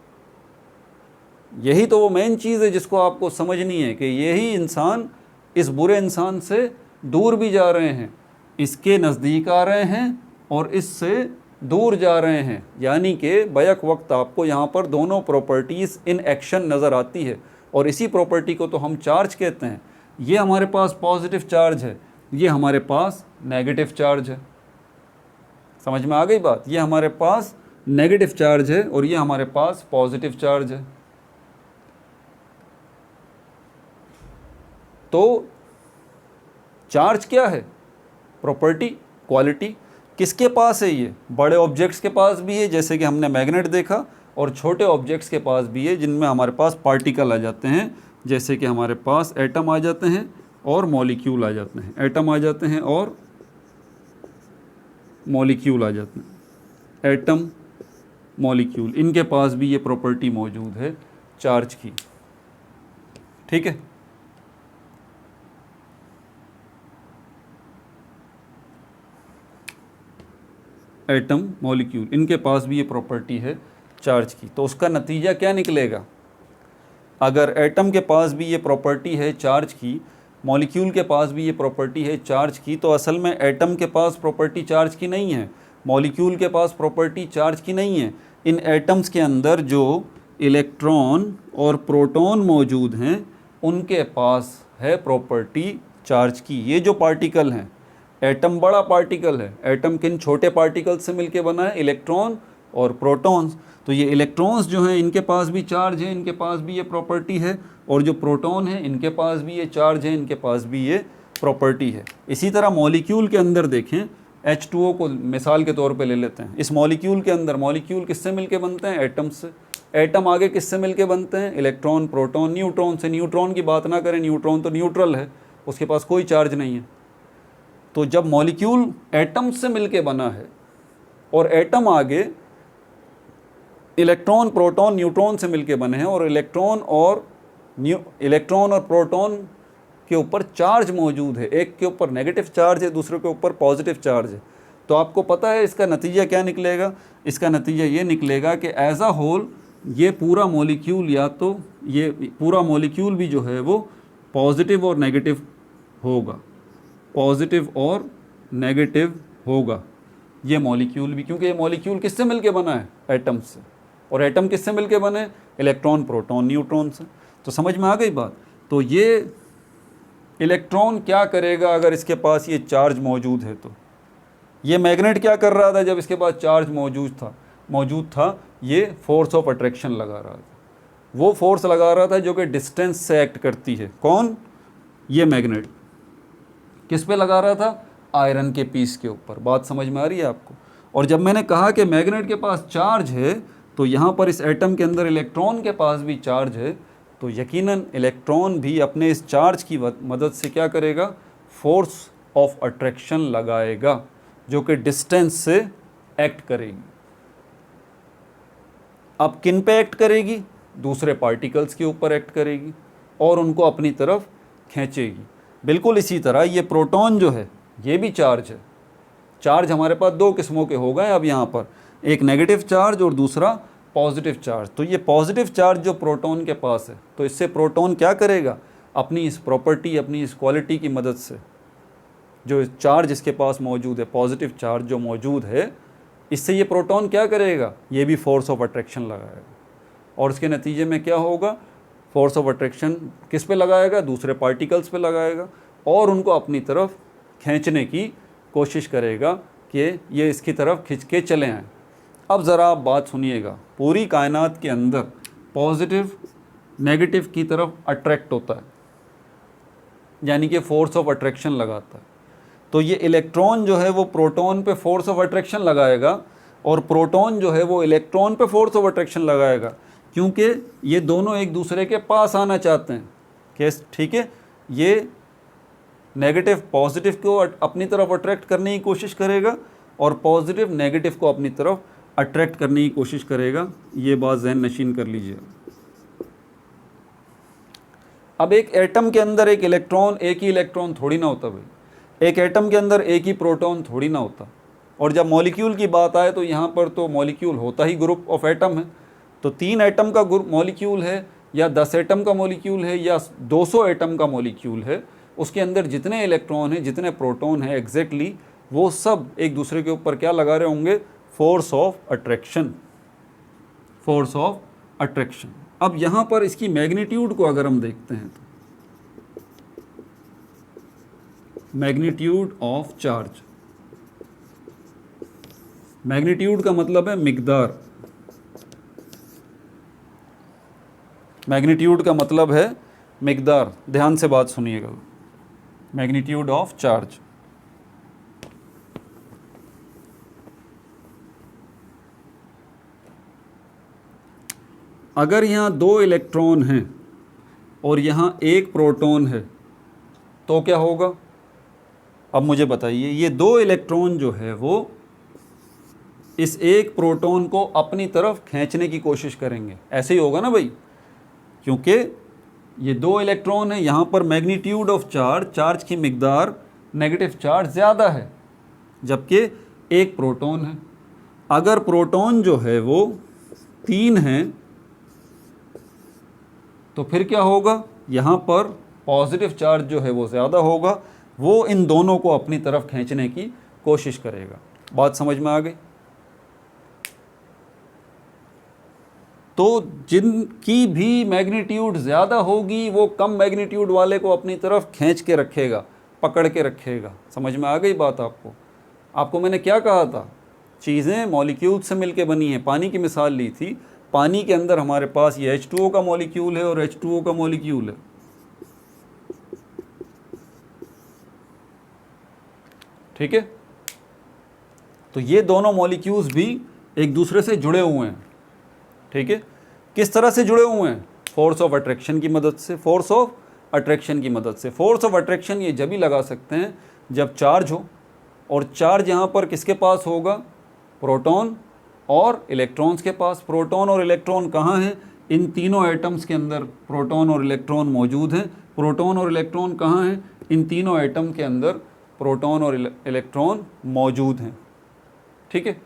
यही तो वो मेन चीज़ है जिसको आपको समझनी है कि यही इंसान इस बुरे इंसान से दूर भी जा रहे हैं, इसके नज़दीक आ रहे हैं और इससे दूर जा रहे हैं। यानी कि बैक वक्त आपको यहाँ पर दोनों प्रॉपर्टीज़ इन एक्शन नज़र आती है। और इसी प्रॉपर्टी को तो हम चार्ज कहते हैं। ये हमारे पास पॉजिटिव चार्ज है, ये हमारे पास नेगेटिव चार्ज है। समझ में आ गई बात। ये हमारे पास नेगेटिव चार्ज है और ये हमारे पास पॉजिटिव चार्ज है। तो चार्ज क्या है, प्रॉपर्टी, क्वालिटी। किसके पास है ये, बड़े ऑब्जेक्ट्स के पास भी है जैसे कि हमने मैग्नेट देखा, और छोटे ऑब्जेक्ट्स के पास भी है जिनमें हमारे पास पार्टिकल आ जाते हैं, जैसे कि हमारे पास एटम आ जाते हैं और मॉलिक्यूल आ जाते हैं। एटम आ जाते हैं और मॉलिक्यूल आ जाते हैं। एटम, मॉलिक्यूल, इनके पास भी ये प्रॉपर्टी मौजूद है चार्ज की, ठीक है। एटम, मॉलिक्यूल, इनके पास भी ये प्रॉपर्टी है चार्ज की। तो उसका नतीजा क्या निकलेगा, अगर एटम के पास भी ये प्रॉपर्टी है चार्ज की, मॉलिक्यूल के पास भी ये प्रॉपर्टी है चार्ज की, तो असल में एटम के पास प्रॉपर्टी चार्ज की नहीं है, मॉलिक्यूल के पास प्रॉपर्टी चार्ज की नहीं है। इन एटम्स के अंदर जो इलेक्ट्रॉन और प्रोटॉन मौजूद हैं उनके पास है प्रॉपर्टी चार्ज की। ये जो पार्टिकल हैं, एटम बड़ा पार्टिकल है, एटम किन छोटे पार्टिकल से मिलके बना है, इलेक्ट्रॉन और प्रोटॉन्स। तो ये इलेक्ट्रॉन्स जो हैं इनके पास भी चार्ज है, इनके पास भी ये प्रॉपर्टी है, और जो प्रोटॉन है इनके पास भी ये चार्ज है, इनके पास भी ये प्रॉपर्टी है। इसी तरह मॉलिक्यूल के अंदर देखें, H2O को मिसाल के तौर पे ले लेते हैं। इस मॉलिक्यूल के अंदर, मॉलिक्यूल किससे मिलके बनते हैं, एटम से। एटम आगे किससे मिलके बनते हैं, इलेक्ट्रॉन, प्रोटॉन, न्यूट्रॉन से। न्यूट्रॉन की बात ना करें, न्यूट्रॉन तो न्यूट्रल है, उसके पास कोई चार्ज नहीं है। तो जब मॉलिक्यूल एटम से मिलके बना है और एटम आगे इलेक्ट्रॉन प्रोटॉन न्यूट्रॉन से मिलके बने हैं, और इलेक्ट्रॉन और प्रोटॉन के ऊपर चार्ज मौजूद है, एक के ऊपर नेगेटिव चार्ज है, दूसरे के ऊपर पॉजिटिव चार्ज है। तो आपको पता है इसका नतीजा क्या निकलेगा? इसका नतीजा ये निकलेगा कि एज अ होल ये पूरा मॉलिक्यूल, या तो ये पूरा मॉलिक्यूल भी जो है वो पॉजिटिव और नेगेटिव होगा, पॉजिटिव और नेगेटिव होगा ये मॉलिक्यूल भी, क्योंकि ये मॉलिक्यूल किससे मिलके बना है? एटम से। और एटम किससे मिलके बने? इलेक्ट्रॉन प्रोटॉन न्यूट्रॉन से। तो समझ में आ गई बात? तो ये इलेक्ट्रॉन क्या करेगा अगर इसके पास ये चार्ज मौजूद है? तो ये मैग्नेट क्या कर रहा था जब इसके पास चार्ज मौजूद था? ये फोर्स ऑफ अट्रैक्शन लगा रहा था। वो फोर्स लगा रहा था जो कि डिस्टेंस से एक्ट करती है। कौन? ये मैग्नेट। किस पे लगा रहा था? आयरन के पीस के ऊपर। बात समझ में आ रही है आपको? और जब मैंने कहा कि मैग्नेट के पास चार्ज है, तो यहाँ पर इस एटम के अंदर इलेक्ट्रॉन के पास भी चार्ज है, तो यकीनन इलेक्ट्रॉन भी अपने इस चार्ज की मदद से क्या करेगा? फोर्स ऑफ अट्रैक्शन लगाएगा, जो कि डिस्टेंस से एक्ट करेगी। अब किन पे एक्ट करेगी? दूसरे पार्टिकल्स के ऊपर एक्ट करेगी और उनको अपनी तरफ खींचेगी। बिल्कुल इसी तरह ये प्रोटॉन जो है ये भी चार्ज है। चार्ज हमारे पास दो किस्मों के हो गए अब यहाँ पर, एक नेगेटिव चार्ज और दूसरा पॉजिटिव चार्ज। तो ये पॉजिटिव चार्ज जो प्रोटॉन के पास है, तो इससे प्रोटॉन क्या करेगा? अपनी इस प्रॉपर्टी, अपनी इस क्वालिटी की मदद से, जो चार्ज इसके पास मौजूद है, पॉजिटिव चार्ज जो मौजूद है, इससे ये प्रोटॉन क्या करेगा? ये भी फोर्स ऑफ अट्रैक्शन लगाएगा। और इसके नतीजे में क्या होगा? फोर्स ऑफ अट्रैक्शन किस पे लगाएगा? दूसरे पार्टिकल्स पे लगाएगा और उनको अपनी तरफ खींचने की कोशिश करेगा कि ये इसकी तरफ खिंच के चले आएँ। अब ज़रा आप बात सुनिएगा, पूरी कायनात के अंदर पॉजिटिव नेगेटिव की तरफ अट्रैक्ट होता है, यानी कि फोर्स ऑफ अट्रैक्शन लगाता है। तो ये इलेक्ट्रॉन जो है वो प्रोटॉन पे फोर्स ऑफ अट्रैक्शन लगाएगा और प्रोटॉन जो है वो इलेक्ट्रॉन पे फोर्स ऑफ अट्रैक्शन लगाएगा, क्योंकि ये दोनों एक दूसरे के पास आना चाहते हैं। कैसे? ठीक है, ये नेगेटिव पॉजिटिव को अपनी तरफ अट्रैक्ट करने की कोशिश करेगा और पॉजिटिव नेगेटिव को अपनी तरफ अट्रैक्ट करने की कोशिश करेगा। ये बात ज़हन नशीन कर लीजिए। अब एक एटम के अंदर एक ही इलेक्ट्रॉन थोड़ी ना होता भाई। एक एटम के अंदर एक ही प्रोटॉन थोड़ी ना होता। और जब मॉलिक्यूल की बात आए तो यहाँ पर तो मॉलिक्यूल होता ही ग्रुप ऑफ एटम है। तो 3 एटम का ग्रुप मॉलिक्यूल है या 10 एटम का मॉलिक्यूल है या 200 एटम का मॉलिक्यूल है, उसके अंदर जितने इलेक्ट्रॉन हैं, जितने प्रोटॉन हैं, एग्जैक्टली वो सब एक दूसरे के ऊपर क्या लगा रहे होंगे? Force of attraction. Force of attraction. अब यहाँ पर इसकी मैग्नीट्यूड को अगर हम देखते हैं तो मैग्नीट्यूड ऑफ चार्ज, मैग्नीट्यूड का मतलब है मिकदार। मैग्नीट्यूड का मतलब है मिकदार। ध्यान से बात सुनिएगा। मैग्नीट्यूड ऑफ चार्ज, अगर यहाँ 2 इलेक्ट्रॉन हैं और यहाँ 1 प्रोटॉन है तो क्या होगा? अब मुझे बताइए, ये 2 इलेक्ट्रॉन जो है वो इस 1 प्रोटॉन को अपनी तरफ खींचने की कोशिश करेंगे। ऐसे ही होगा ना भाई, क्योंकि ये 2 इलेक्ट्रॉन है, यहाँ पर मैग्नीट्यूड ऑफ चार्ज की मिकदार नेगेटिव चार्ज ज़्यादा है, जबकि 1 प्रोटॉन है। अगर प्रोटॉन जो है वो 3 हैं तो फिर क्या होगा? यहाँ पर पॉजिटिव चार्ज जो है वो ज़्यादा होगा, वो इन दोनों को अपनी तरफ खींचने की कोशिश करेगा। बात समझ में आ गई? तो जिनकी भी मैग्नीट्यूड ज़्यादा होगी वो कम मैग्नीट्यूड वाले को अपनी तरफ खींच के रखेगा, पकड़ के रखेगा। समझ में आ गई बात आपको? आपको मैंने क्या कहा था? चीज़ें मॉलिक्यूल से मिलके बनी हैं। पानी की मिसाल ली थी। पानी के अंदर हमारे पास ये H2O का मॉलिक्यूल है और H2O का मॉलिक्यूल है। ठीक है, तो ये दोनों मॉलिक्यूल्स भी एक दूसरे से जुड़े हुए हैं। ठीक है, किस तरह से जुड़े हुए हैं? फोर्स ऑफ अट्रैक्शन की मदद से। फोर्स ऑफ अट्रैक्शन की मदद से। फोर्स ऑफ अट्रैक्शन ये जब भी लगा सकते हैं जब चार्ज हो, और चार्ज यहाँ पर किसके पास होगा? प्रोटॉन और इलेक्ट्रॉन्स के पास। प्रोटॉन और इलेक्ट्रॉन कहाँ हैं? इन तीनों एटम्स के अंदर प्रोटॉन और इलेक्ट्रॉन मौजूद हैं। प्रोटॉन और इलेक्ट्रॉन कहाँ हैं? इन तीनों एटम के अंदर प्रोटॉन और इलेक्ट्रॉन मौजूद हैं। ठीक है,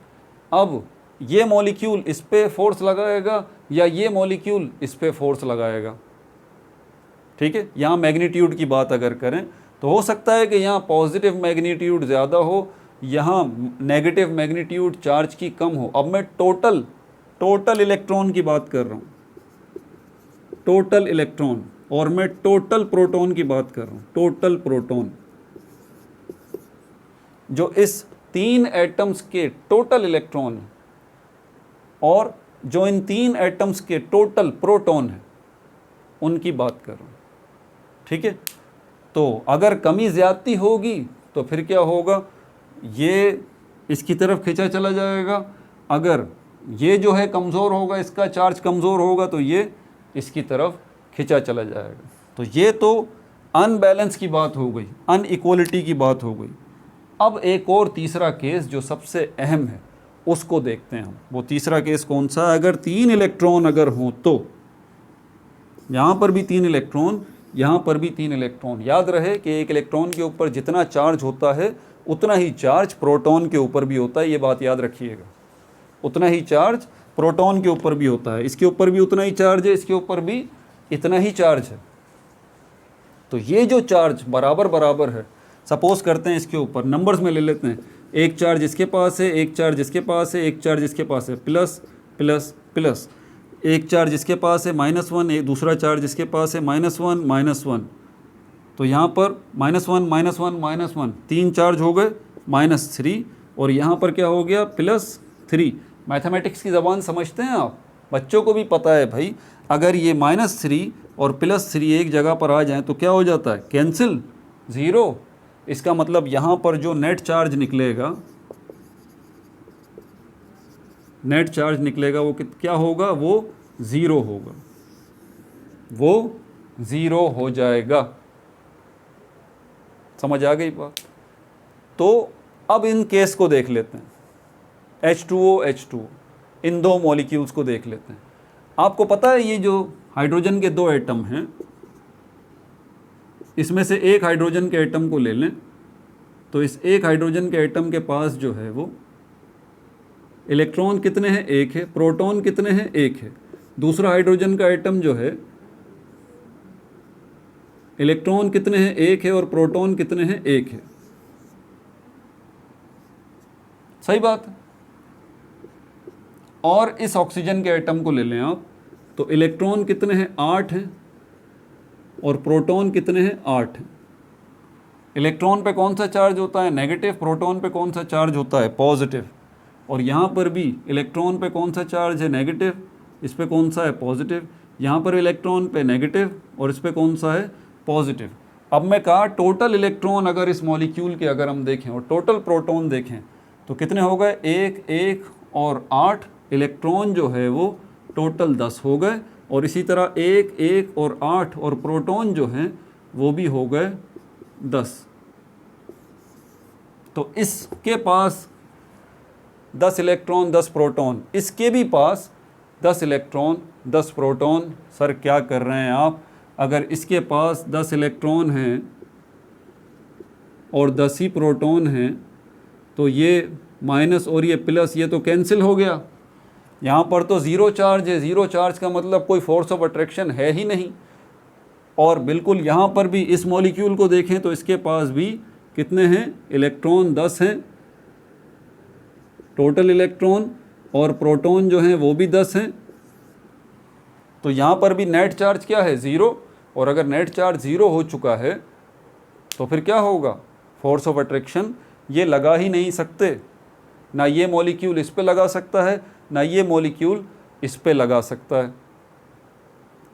अब ये मॉलिक्यूल इस पे फोर्स लगाएगा या ये मॉलिक्यूल इस पे फोर्स लगाएगा। ठीक है, यहाँ मैग्नीट्यूड की बात अगर करें तो हो सकता है कि यहाँ पॉजिटिव मैग्नीट्यूड ज़्यादा हो, यहाँ नेगेटिव मैग्नीट्यूड चार्ज की कम हो। अब मैं टोटल इलेक्ट्रॉन की बात कर रहा हूँ, टोटल इलेक्ट्रॉन, और मैं टोटल प्रोटॉन की बात कर रहा हूँ, टोटल प्रोटॉन। जो इस तीन एटम्स के टोटल इलेक्ट्रॉन है और जो इन तीन एटम्स के टोटल प्रोटॉन है, उनकी बात कर रहा हूँ। ठीक है, तो अगर कमी ज़्यादती होगी तो फिर क्या होगा? ये इसकी तरफ खींचा चला जाएगा। अगर ये जो है कमज़ोर होगा, इसका चार्ज कमज़ोर होगा, तो ये इसकी तरफ खींचा चला जाएगा। तो ये तो अनबैलेंस की बात हो गई, अनइक्वलिटी की बात हो गई। अब एक और तीसरा केस जो सबसे अहम है उसको देखते हैं हम। वो तीसरा केस कौन सा है? अगर तीन इलेक्ट्रॉन अगर हों तो यहाँ पर भी तीन इलेक्ट्रॉन, यहाँ पर भी तीन इलेक्ट्रॉन। याद रहे कि एक इलेक्ट्रॉन के ऊपर जितना चार्ज होता है उतना ही चार्ज प्रोटॉन के ऊपर भी होता है। ये बात याद रखिएगा, उतना ही चार्ज प्रोटॉन के ऊपर भी होता है। इसके ऊपर भी उतना ही चार्ज है, इसके ऊपर भी इतना ही चार्ज है। तो ये जो चार्ज बराबर बराबर है, सपोज करते हैं इसके ऊपर नंबर्स में ले लेते हैं, एक चार्ज इसके पास है, एक चार्ज इसके पास है, एक चार्ज इसके पास है, प्लस प्लस प्लस। एक चार्ज इसके पास है -1, एक दूसरा चार्ज इसके पास है -1 -1। तो यहाँ पर -1 -1 -1 तीन चार्ज हो गए, -3, और यहाँ पर क्या हो गया? +3। मैथमेटिक्स की ज़बान समझते हैं आप? बच्चों को भी पता है भाई, अगर ये -3 और +3 एक जगह पर आ जाएं तो क्या हो जाता है? Cancel, zero. इसका मतलब यहाँ पर जो नेट चार्ज निकलेगा, नेट चार्ज निकलेगा वो क्या होगा? वो ज़ीरो होगा, वो ज़ीरो हो जाएगा। समझ आ गई बात? तो अब इन केस को देख लेते हैं, H2O H2O, इन दो मॉलिक्यूल्स को देख लेते हैं। आपको पता है ये जो हाइड्रोजन के दो एटम हैं, इसमें से एक हाइड्रोजन के एटम को ले लें तो इस एक हाइड्रोजन के एटम के पास जो है वो इलेक्ट्रॉन कितने हैं? एक है। प्रोटॉन कितने हैं? एक है। दूसरा हाइड्रोजन का एटम जो है, इलेक्ट्रॉन कितने हैं? एक है, और प्रोटॉन कितने हैं? एक है। सही बात है। और इस ऑक्सीजन के एटम को ले लें आप, तो इलेक्ट्रॉन कितने हैं? 8 हैं, और प्रोटॉन कितने हैं? 8 हैं। इलेक्ट्रॉन पे कौन सा चार्ज होता है? नेगेटिव। प्रोटॉन पे कौन सा चार्ज होता है? पॉजिटिव। और यहाँ पर भी इलेक्ट्रॉन पे कौन सा चार्ज है? नेगेटिव। इस पे कौन सा है? पॉजिटिव। यहाँ पर इलेक्ट्रॉन पे नेगेटिव, और इस पे कौन सा है? पॉजिटिव। अब मैं कहा टोटल इलेक्ट्रॉन अगर इस मॉलिक्यूल के अगर हम देखें और टोटल प्रोटॉन देखें तो कितने हो गए? 1 1 और 8। इलेक्ट्रॉन जो है वो टोटल 10 हो गए, और इसी तरह 1 1 और 8 और प्रोटॉन जो हैं वो भी हो गए 10। तो इसके पास 10 इलेक्ट्रॉन 10 प्रोटॉन, इसके भी पास 10 इलेक्ट्रॉन 10 प्रोटॉन। सर क्या कर रहे हैं आप? अगर इसके पास 10 इलेक्ट्रॉन हैं और 10 ही प्रोटॉन हैं तो ये माइनस और ये प्लस, ये तो कैंसिल हो गया। यहाँ पर तो ज़ीरो चार्ज है। ज़ीरो चार्ज का मतलब कोई फोर्स ऑफ अट्रैक्शन है ही नहीं। और बिल्कुल यहाँ पर भी इस मॉलिक्यूल को देखें तो इसके पास भी कितने हैं? इलेक्ट्रॉन 10 हैं टोटल इलेक्ट्रॉन, और प्रोटॉन जो हैं वो भी 10 हैं। तो यहाँ पर भी नेट चार्ज क्या है? ज़ीरो। और अगर नेट चार्ज ज़ीरो हो चुका है तो फिर क्या होगा? फोर्स ऑफ अट्रैक्शन ये लगा ही नहीं सकते। ना ये मॉलिक्यूल इस पे लगा सकता है, ना ये मॉलिक्यूल इस पे लगा सकता है।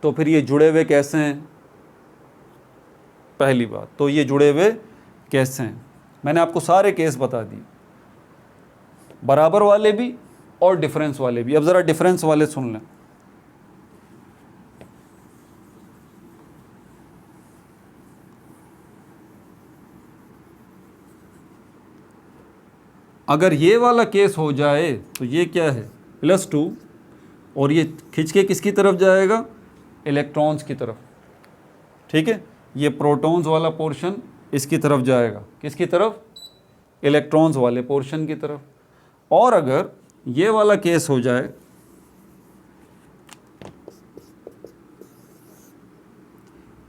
तो फिर ये जुड़े हुए कैसे हैं? पहली बात तो ये जुड़े हुए कैसे हैं? मैंने आपको सारे केस बता दिए, बराबर वाले भी और डिफरेंस वाले भी। अब ज़रा डिफरेंस वाले सुन लें। अगर ये वाला केस हो जाए तो ये क्या है +2 और ये खिंच के किसकी तरफ जाएगा, इलेक्ट्रॉन्स की तरफ। ठीक है, ये प्रोटॉन्स वाला पोर्शन इसकी तरफ जाएगा, किसकी तरफ, इलेक्ट्रॉन्स वाले पोर्शन की तरफ। और अगर ये वाला केस हो जाए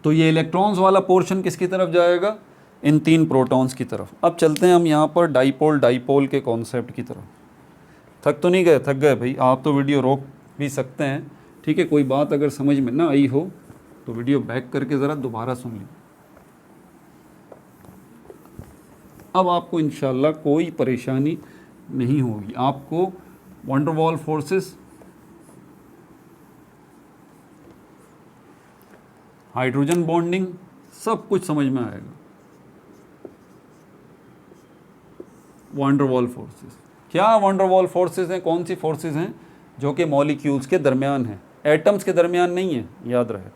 तो ये इलेक्ट्रॉन्स वाला पोर्शन किसकी तरफ जाएगा, इन 3 प्रोटॉन्स की तरफ। अब चलते हैं हम यहाँ पर डाइपोल डाइपोल के कॉन्सेप्ट की तरफ। थक तो नहीं गए, थक गए भाई, आप तो वीडियो रोक भी सकते हैं। ठीक है, कोई बात अगर समझ में ना आई हो तो वीडियो बैक करके ज़रा दोबारा सुन लीजिए। अब आपको इंशाल्लाह कोई परेशानी नहीं होगी, आपको van der Waals forces, hydrogen bonding, सब कुछ समझ में आएगा। वैन डर वाल्स फोर्सेस क्या, वैन डर वाल्स फोर्सेस हैं, कौन सी फोर्सेस हैं, जो कि मॉलिक्यूल्स के दरमियान हैं, एटम्स के दरमियान नहीं है, याद रहे।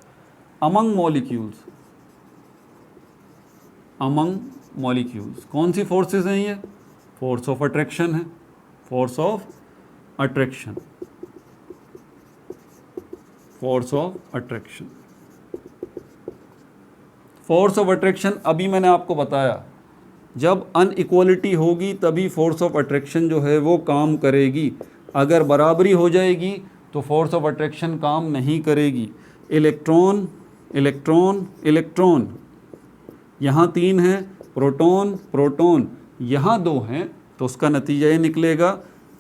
अमंग मॉलिक्यूल्स, अमंग मॉलिक्यूल्स कौन सी फोर्सेस हैं ये, फोर्स ऑफ अट्रैक्शन है, force of attraction, force of attraction, force of attraction. अभी मैंने आपको बताया जब अनइक्वलिटी होगी तभी फोर्स ऑफ अट्रैक्शन जो है वो काम करेगी। अगर बराबरी हो जाएगी तो फोर्स ऑफ अट्रैक्शन काम नहीं करेगी। इलेक्ट्रॉन इलेक्ट्रॉन इलेक्ट्रॉन, यहाँ 3 हैं, प्रोटॉन प्रोटॉन, यहाँ 2 हैं, तो उसका नतीजा ये निकलेगा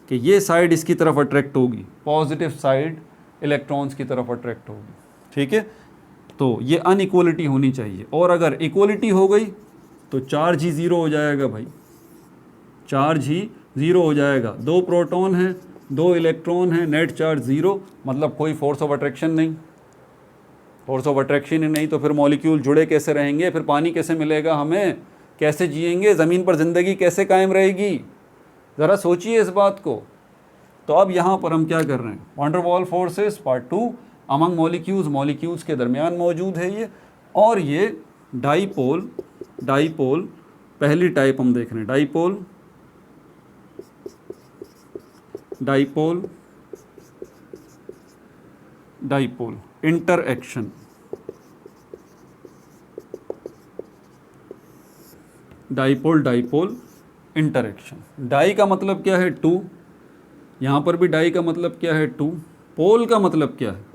कि ये साइड इसकी तरफ अट्रैक्ट होगी, पॉजिटिव साइड इलेक्ट्रॉन्स की तरफ अट्रैक्ट होगी। ठीक है, तो ये अनइक्वलिटी होनी चाहिए। और अगर इक्वलिटी हो गई तो चार्ज ही 0 हो जाएगा भाई, चार्ज ही 0 हो जाएगा। 2 प्रोटॉन हैं, 2 इलेक्ट्रॉन हैं, नेट चार्ज 0, मतलब कोई फोर्स ऑफ अट्रैक्शन नहीं। फोर्स ऑफ अट्रैक्शन ही नहीं तो फिर मॉलिक्यूल जुड़े कैसे रहेंगे, फिर पानी कैसे मिलेगा हमें, कैसे जिएंगे, ज़मीन पर ज़िंदगी कैसे कायम रहेगी, ज़रा सोचिए इस बात को। तो अब यहाँ पर हम क्या कर रहे हैं, van der Waals forces part 2, among molecules, molecules के दरमियान मौजूद है ये। और ये डाइपोल, डाइपोल पहली टाइप हम देख रहे हैं, dipole dipole dipole interaction. Dipole dipole interaction. Di का मतलब क्या है 2, यहाँ पर भी डाई का मतलब क्या है 2। पोल का मतलब क्या है,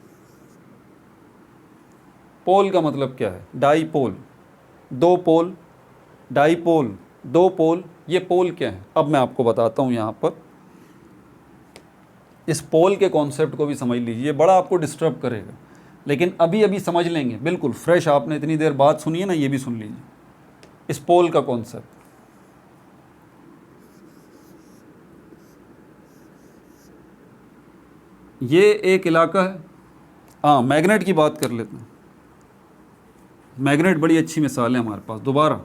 पोल का मतलब क्या है, डाइपोल 2 पोल, डाइपोल 2 पोल, ये पोल क्या है। अब मैं आपको बताता हूँ, यहाँ पर इस पोल के कॉन्सेप्ट को भी समझ लीजिए, ये बड़ा आपको डिस्टर्ब करेगा लेकिन अभी अभी समझ लेंगे, बिल्कुल फ्रेश। आपने इतनी देर बाद सुनी है ना, ये भी सुन लीजिए इस पोल का कॉन्सेप्ट। ये एक इलाका है, हाँ मैग्नेट की बात कर लेते हैं। मैग्नेट बड़ी अच्छी मिसाल है हमारे पास, दोबारा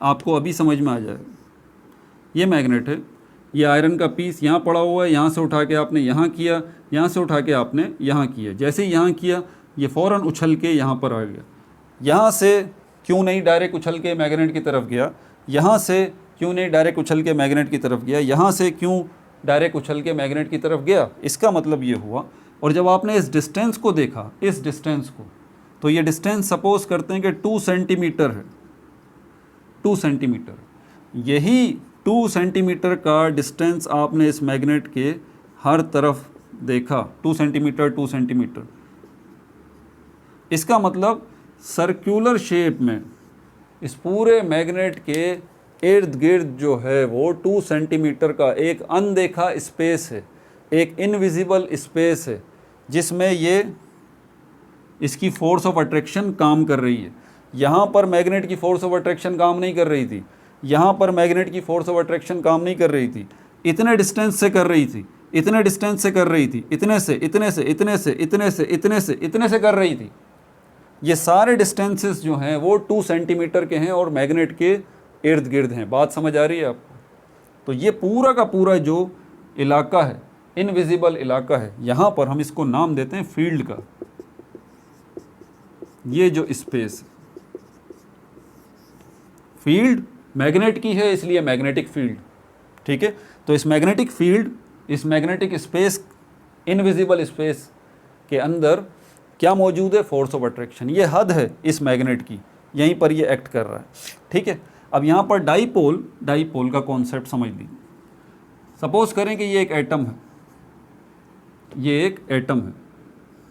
आपको अभी समझ में आ जाएगा। ये मैग्नेट है, ये आयरन का पीस यहाँ पड़ा हुआ है, यहाँ से उठा के आपने यहाँ किया, यहाँ से उठा के आपने यहाँ किया। जैसे ही यहाँ किया ये फ़ौरन उछल के यहाँ पर आ गया। यहाँ से क्यों नहीं डायरेक्ट उछल के मैग्नेट की तरफ गया, यहाँ से क्यों नहीं डायरेक्ट उछल के मैग्नेट की तरफ गया, यहाँ से क्यों डायरेक्ट उछल के मैग्नेट की तरफ गया। इसका मतलब ये हुआ। और जब आपने इस डिस्टेंस को देखा, इस डिस्टेंस को, तो ये डिस्टेंस सपोज करते हैं कि 2 सेंटीमीटर है, 2 सेंटीमीटर। यही 2 सेंटीमीटर का डिस्टेंस आपने इस मैग्नेट के हर तरफ देखा, 2 सेंटीमीटर 2 सेंटीमीटर। इसका मतलब सर्कुलर शेप में इस पूरे मैग्नेट के इर्द गिर्द जो है वो 2 सेंटीमीटर का एक अनदेखा स्पेस है, एक इनविजिबल स्पेस है, जिसमें ये इसकी फोर्स ऑफ अट्रैक्शन काम कर रही है। यहाँ पर मैग्नेट की फोर्स ऑफ अट्रैक्शन काम नहीं कर रही थी, यहाँ पर मैग्नेट की फोर्स ऑफ अट्रैक्शन काम नहीं कर रही थी, इतने डिस्टेंस से कर रही थी, इतने डिस्टेंस से कर रही थी, इतने से इतने से इतने से इतने से इतने से इतने से कर रही थी। ये सारे डिस्टेंसेस जो हैं वो 2 सेंटीमीटर के हैं और मैग्नेट के इर्द गिर्द हैं। बात समझ आ रही है आपको। तो ये पूरा का पूरा जो इलाका है, इनविजिबल इलाका है, यहाँ पर हम इसको नाम देते हैं फील्ड का। ये जो स्पेस फील्ड मैग्नेट की है, इसलिए मैग्नेटिक फील्ड। ठीक है। तो इस मैग्नेटिक फील्ड, इस मैग्नेटिक स्पेस, इनविजिबल स्पेस के अंदर क्या मौजूद है? Force of attraction. ये हद है इस मैग्नेट की, यहीं पर ये एक्ट कर रहा है, ठीक है। अब यहाँ पर डाईपोल, डाईपोल का कॉन्सेप्ट समझ लीजिए। सपोज करें कि ये एक एटम है, ये एक एटम है,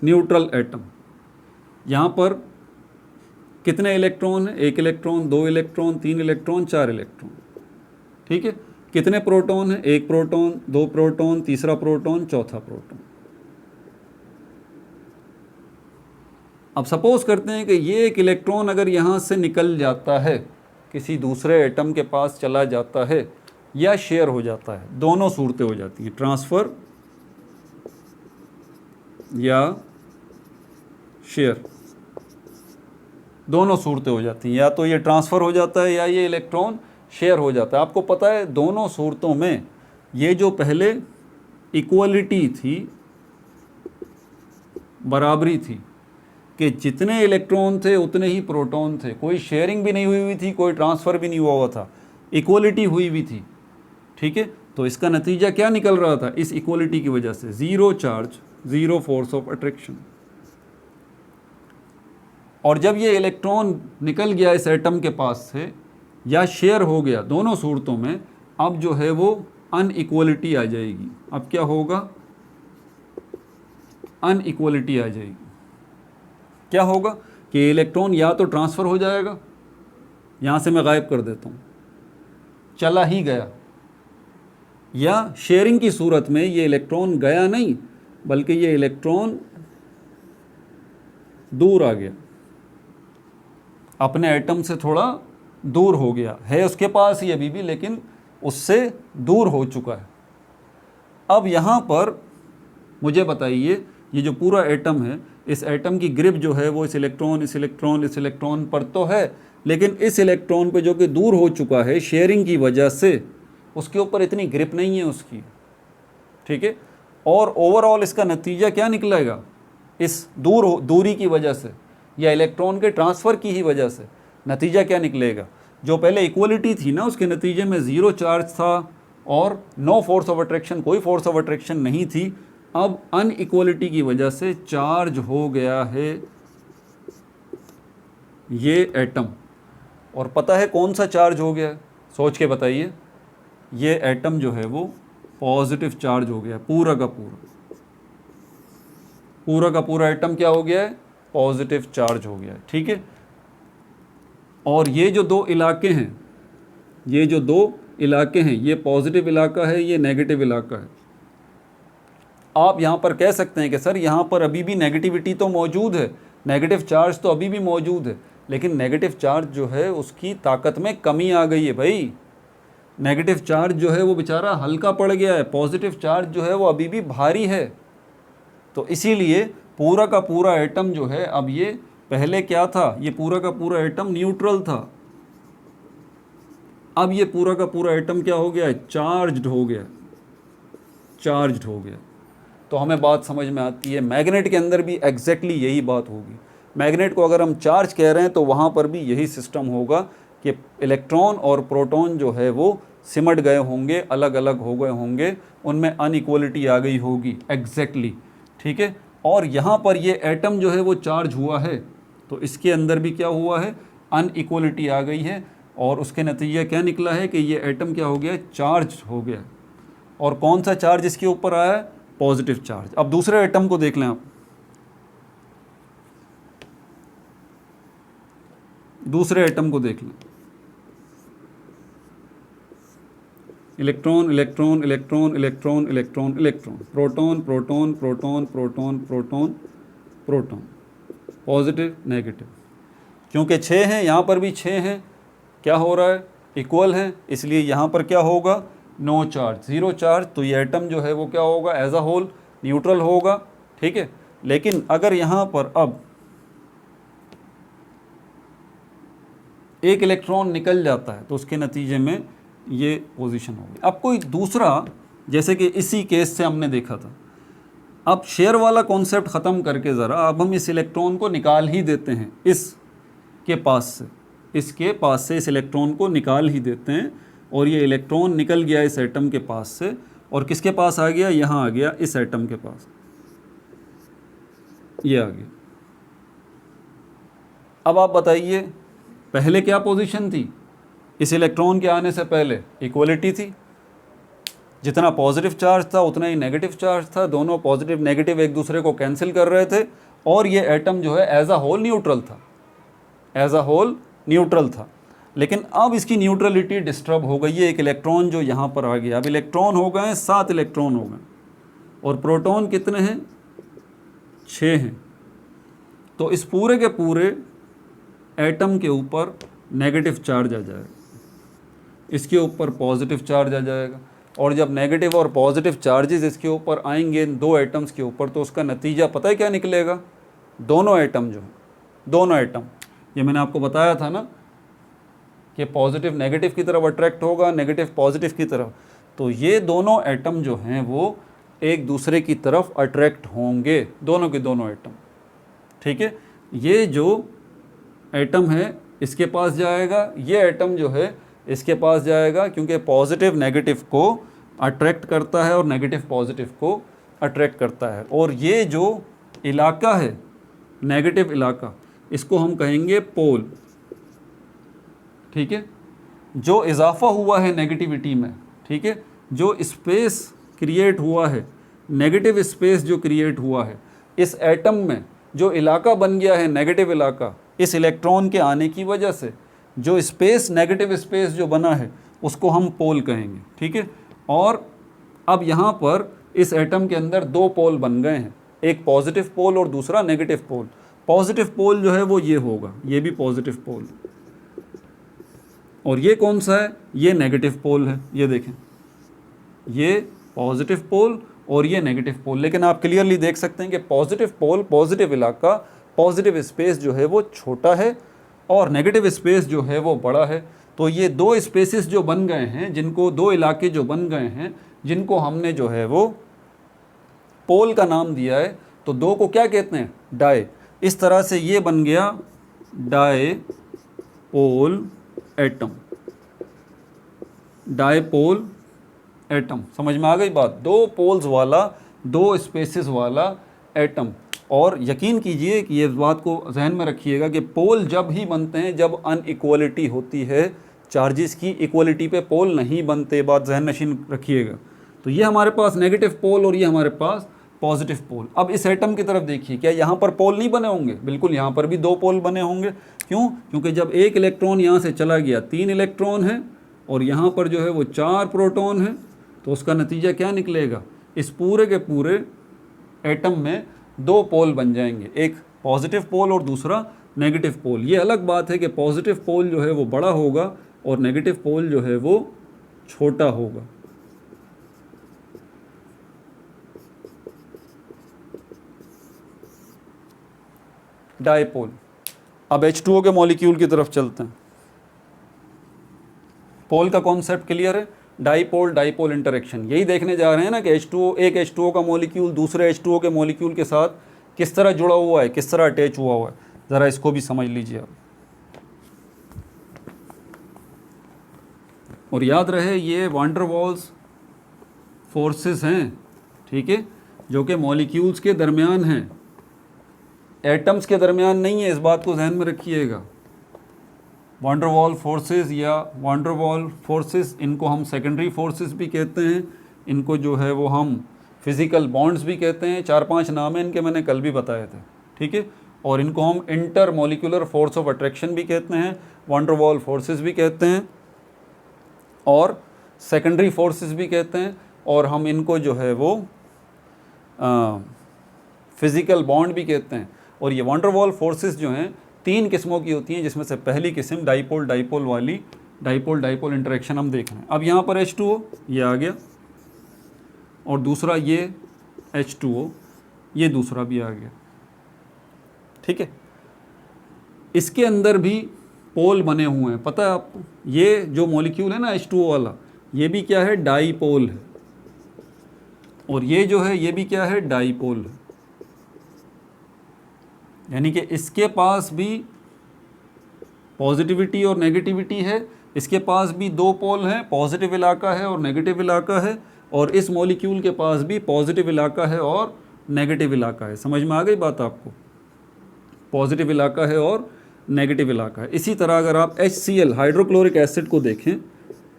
न्यूट्रल एटम। यहाँ पर कितने इलेक्ट्रॉन हैं? 1 इलेक्ट्रॉन, 2 इलेक्ट्रॉन, 3 इलेक्ट्रॉन, 4 इलेक्ट्रॉन, ठीक है। कितने प्रोटॉन हैं? 1 प्रोटॉन, 2 प्रोटॉन, तीसरा प्रोटॉन, चौथा प्रोटॉन। अब सपोज करते हैं कि ये एक इलेक्ट्रॉन अगर यहाँ से निकल जाता है, किसी दूसरे एटम के पास चला जाता है या शेयर हो जाता है, दोनों सूरतें हो जाती हैं, ट्रांसफ़र या शेयर, दोनों सूरतें हो जाती हैं। या तो ये ट्रांसफ़र हो जाता है या ये इलेक्ट्रॉन शेयर हो जाता है। आपको पता है दोनों सूरतों में ये जो पहले इक्वलिटी थी, बराबरी थी कि जितने इलेक्ट्रॉन थे उतने ही प्रोटॉन थे, कोई शेयरिंग भी नहीं हुई थी, कोई ट्रांसफ़र भी नहीं हुआ था, इक्वलिटी हुई भी थी, ठीक है। तो इसका नतीजा क्या निकल रहा था? इस इक्वलिटी की वजह से zero charge, zero force of attraction. और जब ये इलेक्ट्रॉन निकल गया इस एटम के पास से या शेयर हो गया, दोनों सूरतों में अब जो है वो अनइक्वलिटी आ जाएगी। अब क्या होगा? अनइक्वलिटी आ जाएगी। क्या होगा कि इलेक्ट्रॉन या तो ट्रांसफ़र हो जाएगा, यहाँ से मैं गायब कर देता हूँ, चला ही गया, या शेयरिंग की सूरत में ये इलेक्ट्रॉन गया नहीं बल्कि ये इलेक्ट्रॉन दूर आ गया, अपने एटम से थोड़ा दूर हो गया, है उसके पास ही अभी भी लेकिन उससे दूर हो चुका है। अब यहाँ पर मुझे बताइए, ये जो पूरा एटम है, इस एटम की ग्रिप जो है वो इस इलेक्ट्रॉन, इस इलेक्ट्रॉन, इस इलेक्ट्रॉन पर तो है, लेकिन इस इलेक्ट्रॉन पे जो कि दूर हो चुका है शेयरिंग की वजह से, उसके ऊपर इतनी ग्रिप नहीं है उसकी, ठीक है। और ओवरऑल इसका नतीजा क्या निकलेगा? इस दूरी की वजह से या इलेक्ट्रॉन के ट्रांसफ़र की ही वजह से नतीजा क्या निकलेगा? जो पहले इक्वलिटी थी ना, उसके नतीजे में ज़ीरो चार्ज था और नो फोर्स ऑफ अट्रैक्शन, कोई फोर्स ऑफ अट्रैक्शन नहीं थी। अब अनइक्वलिटी की वजह से चार्ज हो गया है ये एटम। और पता है कौन सा चार्ज हो गया है? सोच के बताइए। ये एटम जो है वो पॉजिटिव चार्ज हो गया है, पूरा का पूरा एटम क्या हो गया है? पॉजिटिव चार्ज हो गया है, ठीक है। और ये जो दो इलाके हैं, ये जो दो इलाके हैं, ये पॉजिटिव इलाका है, ये नेगेटिव इलाका है। आप यहाँ पर कह सकते हैं कि सर यहाँ पर अभी भी नेगेटिविटी तो मौजूद है, नेगेटिव चार्ज तो अभी भी मौजूद है, लेकिन नेगेटिव चार्ज जो है उसकी ताकत में कमी आ गई है भाई। नेगेटिव चार्ज जो है वो बेचारा हल्का पड़ गया है, पॉजिटिव चार्ज जो है वो अभी भी भारी है। तो इसीलिए पूरा का पूरा एटम जो है, अब ये पहले क्या था? ये पूरा का पूरा एटम न्यूट्रल था, अब ये पूरा का पूरा एटम क्या हो गया है? चार्ज्ड हो गया, चार्ज्ड हो गया। तो हमें बात समझ में आती है, मैग्नेट के अंदर भी एग्जैक्टली यही बात होगी। मैग्नेट को अगर हम चार्ज कह रहे हैं तो वहाँ पर भी यही सिस्टम होगा कि इलेक्ट्रॉन और प्रोटॉन जो है वो सिमट गए होंगे, अलग अलग हो गए होंगे, उनमें अनइक्वलिटी आ गई होगी, एग्जैक्टली, ठीक है। और यहाँ पर ये एटम जो है वो चार्ज हुआ है, तो इसके अंदर भी क्या हुआ है? अनइक्वलिटी आ गई है, और उसके नतीजा क्या निकला है कि ये एटम क्या हो गया? चार्ज हो गया। और कौन सा चार्ज इसके ऊपर आया है? Positive charge. अब दूसरे एटम को देख लें आप, दूसरे एटम को देख लें। Electron, electron, electron, electron, electron, electron, proton, proton, proton, proton, proton, proton, positive, negative. क्योंकि 6 हैं, यहाँ पर भी 6 हैं, क्या हो रहा है? इक्वल हैं, इसलिए यहाँ पर क्या होगा? No charge, zero charge. तो ये एटम जो है वो क्या होगा? एज अ होल न्यूट्रल होगा, ठीक है। लेकिन अगर यहाँ पर अब एक इलेक्ट्रॉन निकल जाता है तो उसके नतीजे में ये पोजीशन होगी। अब कोई दूसरा, जैसे कि इसी केस से हमने देखा था, अब शेयर वाला कॉन्सेप्ट ख़त्म करके ज़रा अब हम इस इलेक्ट्रॉन को निकाल ही देते हैं, इसके पास से इस इलेक्ट्रॉन को निकाल ही देते हैं। और ये इलेक्ट्रॉन निकल गया इस एटम के पास से और किसके पास आ गया, यहाँ आ गया इस एटम के पास, ये आ गया। अब आप बताइए पहले क्या पोजीशन थी, इस इलेक्ट्रॉन के आने से पहले इक्वलिटी थी, जितना पॉजिटिव चार्ज था उतना ही नेगेटिव चार्ज था, दोनों पॉजिटिव नेगेटिव एक दूसरे को कैंसिल कर रहे थे और ये एटम जो है एज अ होल न्यूट्रल था, एज अ होल न्यूट्रल था। लेकिन अब इसकी न्यूट्रलिटी डिस्टर्ब हो गई है, एक इलेक्ट्रॉन जो यहाँ पर आ गया, अब इलेक्ट्रॉन हो गए 7 इलेक्ट्रॉन हो गए और प्रोटॉन कितने हैं, 6 हैं। तो इस पूरे के पूरे एटम के ऊपर नेगेटिव चार्ज आ जाएगा, इसके ऊपर पॉजिटिव चार्ज आ जाएगा और जब नेगेटिव और पॉजिटिव चार्जेस इसके ऊपर आएंगे दो एटम्स के ऊपर, तो उसका नतीजा पता है क्या निकलेगा, दोनों एटम जो हैं, दोनों एटम, ये मैंने आपको बताया था ना कि पॉजिटिव नेगेटिव की तरफ अट्रैक्ट होगा, नेगेटिव पॉजिटिव की तरफ, तो ये दोनों एटम जो हैं वो एक दूसरे की तरफ अट्रैक्ट होंगे, दोनों के दोनों एटम, ठीक है। ये जो एटम है इसके पास जाएगा, ये एटम जो है इसके पास जाएगा, क्योंकि पॉजिटिव नेगेटिव को अट्रैक्ट करता है और नेगेटिव पॉजिटिव को अट्रैक्ट करता है। और ये जो इलाका है नेगेटिव इलाका, इसको हम कहेंगे पोल, ठीक है। जो इजाफा हुआ है नेगेटिविटी में, ठीक है, जो स्पेस क्रिएट हुआ है, नेगेटिव स्पेस जो क्रिएट हुआ है इस एटम में, जो इलाका बन गया है नेगेटिव इलाका इस इलेक्ट्रॉन के आने की वजह से, जो स्पेस नेगेटिव स्पेस जो बना है उसको हम पोल कहेंगे, ठीक है। और अब यहाँ पर इस एटम के अंदर 2 पोल बन गए हैं, एक पॉजिटिव पोल और दूसरा नेगेटिव पोल। पॉजिटिव पोल जो है वो ये होगा, ये भी पॉजिटिव पोल, और ये कौन सा है, ये नेगेटिव पोल है, ये देखें, ये पॉजिटिव पोल और ये नेगेटिव पोल। लेकिन आप क्लियरली देख सकते हैं कि पॉजिटिव पोल, पॉजिटिव इलाका, पॉजिटिव स्पेस जो है वो छोटा है और नेगेटिव स्पेस जो है वो बड़ा है। तो ये 2 स्पेसेस जो बन गए हैं, जिनको 2 इलाके जो बन गए हैं, जिनको हमने जो है वो पोल का नाम दिया है, तो 2 को क्या कहते हैं, डाई। इस तरह से ये बन गया डाई पोल एटम, डाई पोल एटम। समझ में आ गई बात, 2 पोल्स वाला, 2 स्पेसेस वाला एटम। और यकीन कीजिए कि ये बात को जहन में रखिएगा कि पोल जब ही बनते हैं जब अनइक्वलिटी होती है चार्जेस की, इक्वलिटी पे पोल नहीं बनते, बात जहन नशीन रखिएगा। तो ये हमारे पास नेगेटिव पोल और ये हमारे पास पॉजिटिव पोल। अब इस एटम की तरफ देखिए, क्या यहाँ पर पोल नहीं बने होंगे, बिल्कुल यहाँ पर भी 2 पोल बने होंगे। क्यों, क्योंकि जब एक इलेक्ट्रॉन यहाँ से चला गया 3 इलेक्ट्रॉन है और यहाँ पर जो है वो 4 प्रोटॉन है, तो उसका नतीजा क्या निकलेगा, इस पूरे के पूरे एटम में 2 पोल बन जाएंगे, एक पॉजिटिव पोल और दूसरा नेगेटिव पोल। ये अलग बात है कि पॉजिटिव पोल जो है वो बड़ा होगा और नेगेटिव पोल जो है वो छोटा होगा। डायपोल। अब H2O के मॉलिक्यूल की तरफ चलते हैं। पोल का कॉन्सेप्ट क्लियर है, डाइपोल डाइपोल इंटरेक्शन, यही देखने जा रहे हैं ना कि H2O, एक H2O का मॉलिक्यूल दूसरे H2O के मॉलिक्यूल के साथ किस तरह जुड़ा हुआ है, किस तरह अटैच हुआ हुआ है। ज़रा इसको भी समझ लीजिए आप। और याद रहे ये वान डेर वाल्स फोर्सेस हैं, ठीक है, जो कि मॉलिक्यूल्स के दरमियान हैं, एटम्स के दरमियान नहीं है, इस बात को ध्यान में रखिएगा। वान डेर वाल फोर्सेस या वान डेर वाल फोर्सेस, इनको हम सेकेंडरी फोर्सेस भी कहते हैं, इनको जो है वो हम फिज़िकल बॉन्ड्स भी कहते हैं। 4-5 नाम हैं इनके, मैंने कल भी बताए थे, ठीक है। और इनको हम inter molecular force of attraction भी कहते हैं, वान डेर वाल फोर्सेस भी कहते हैं और सेकेंडरी फोर्सेस भी कहते हैं। और हम इनको जो है वो फिज़िकल बॉन्ड भी कहते हैं। और ये वान डेर वाल फोर्सेस जो हैं 3 किस्मों की होती हैं, जिसमें से पहली किस्म डाइपोल डाइपोल वाली, डाइपोल डाइपोल इंटरेक्शन हम देख रहे हैं। अब यहाँ पर H2O ये आ गया और दूसरा ये H2O, ये दूसरा भी आ गया, ठीक है। इसके अंदर भी पोल बने हुए हैं, पता है आपको। ये जो मॉलिक्यूल है ना H2O वाला, ये भी क्या है, डाइपोल है। और ये जो है ये भी क्या है, डाइपोल है। यानी कि इसके पास भी पॉजिटिविटी और नेगेटिविटी है, इसके पास भी दो पोल हैं, पॉजिटिव इलाका है और नेगेटिव इलाका है, और इस मॉलिक्यूल के पास भी पॉजिटिव इलाका है और नेगेटिव इलाका है। समझ में आ गई बात आपको? पॉजिटिव इलाका है और नेगेटिव इलाका है। इसी तरह अगर आप HCl हाइड्रोक्लोरिक एसिड को देखें,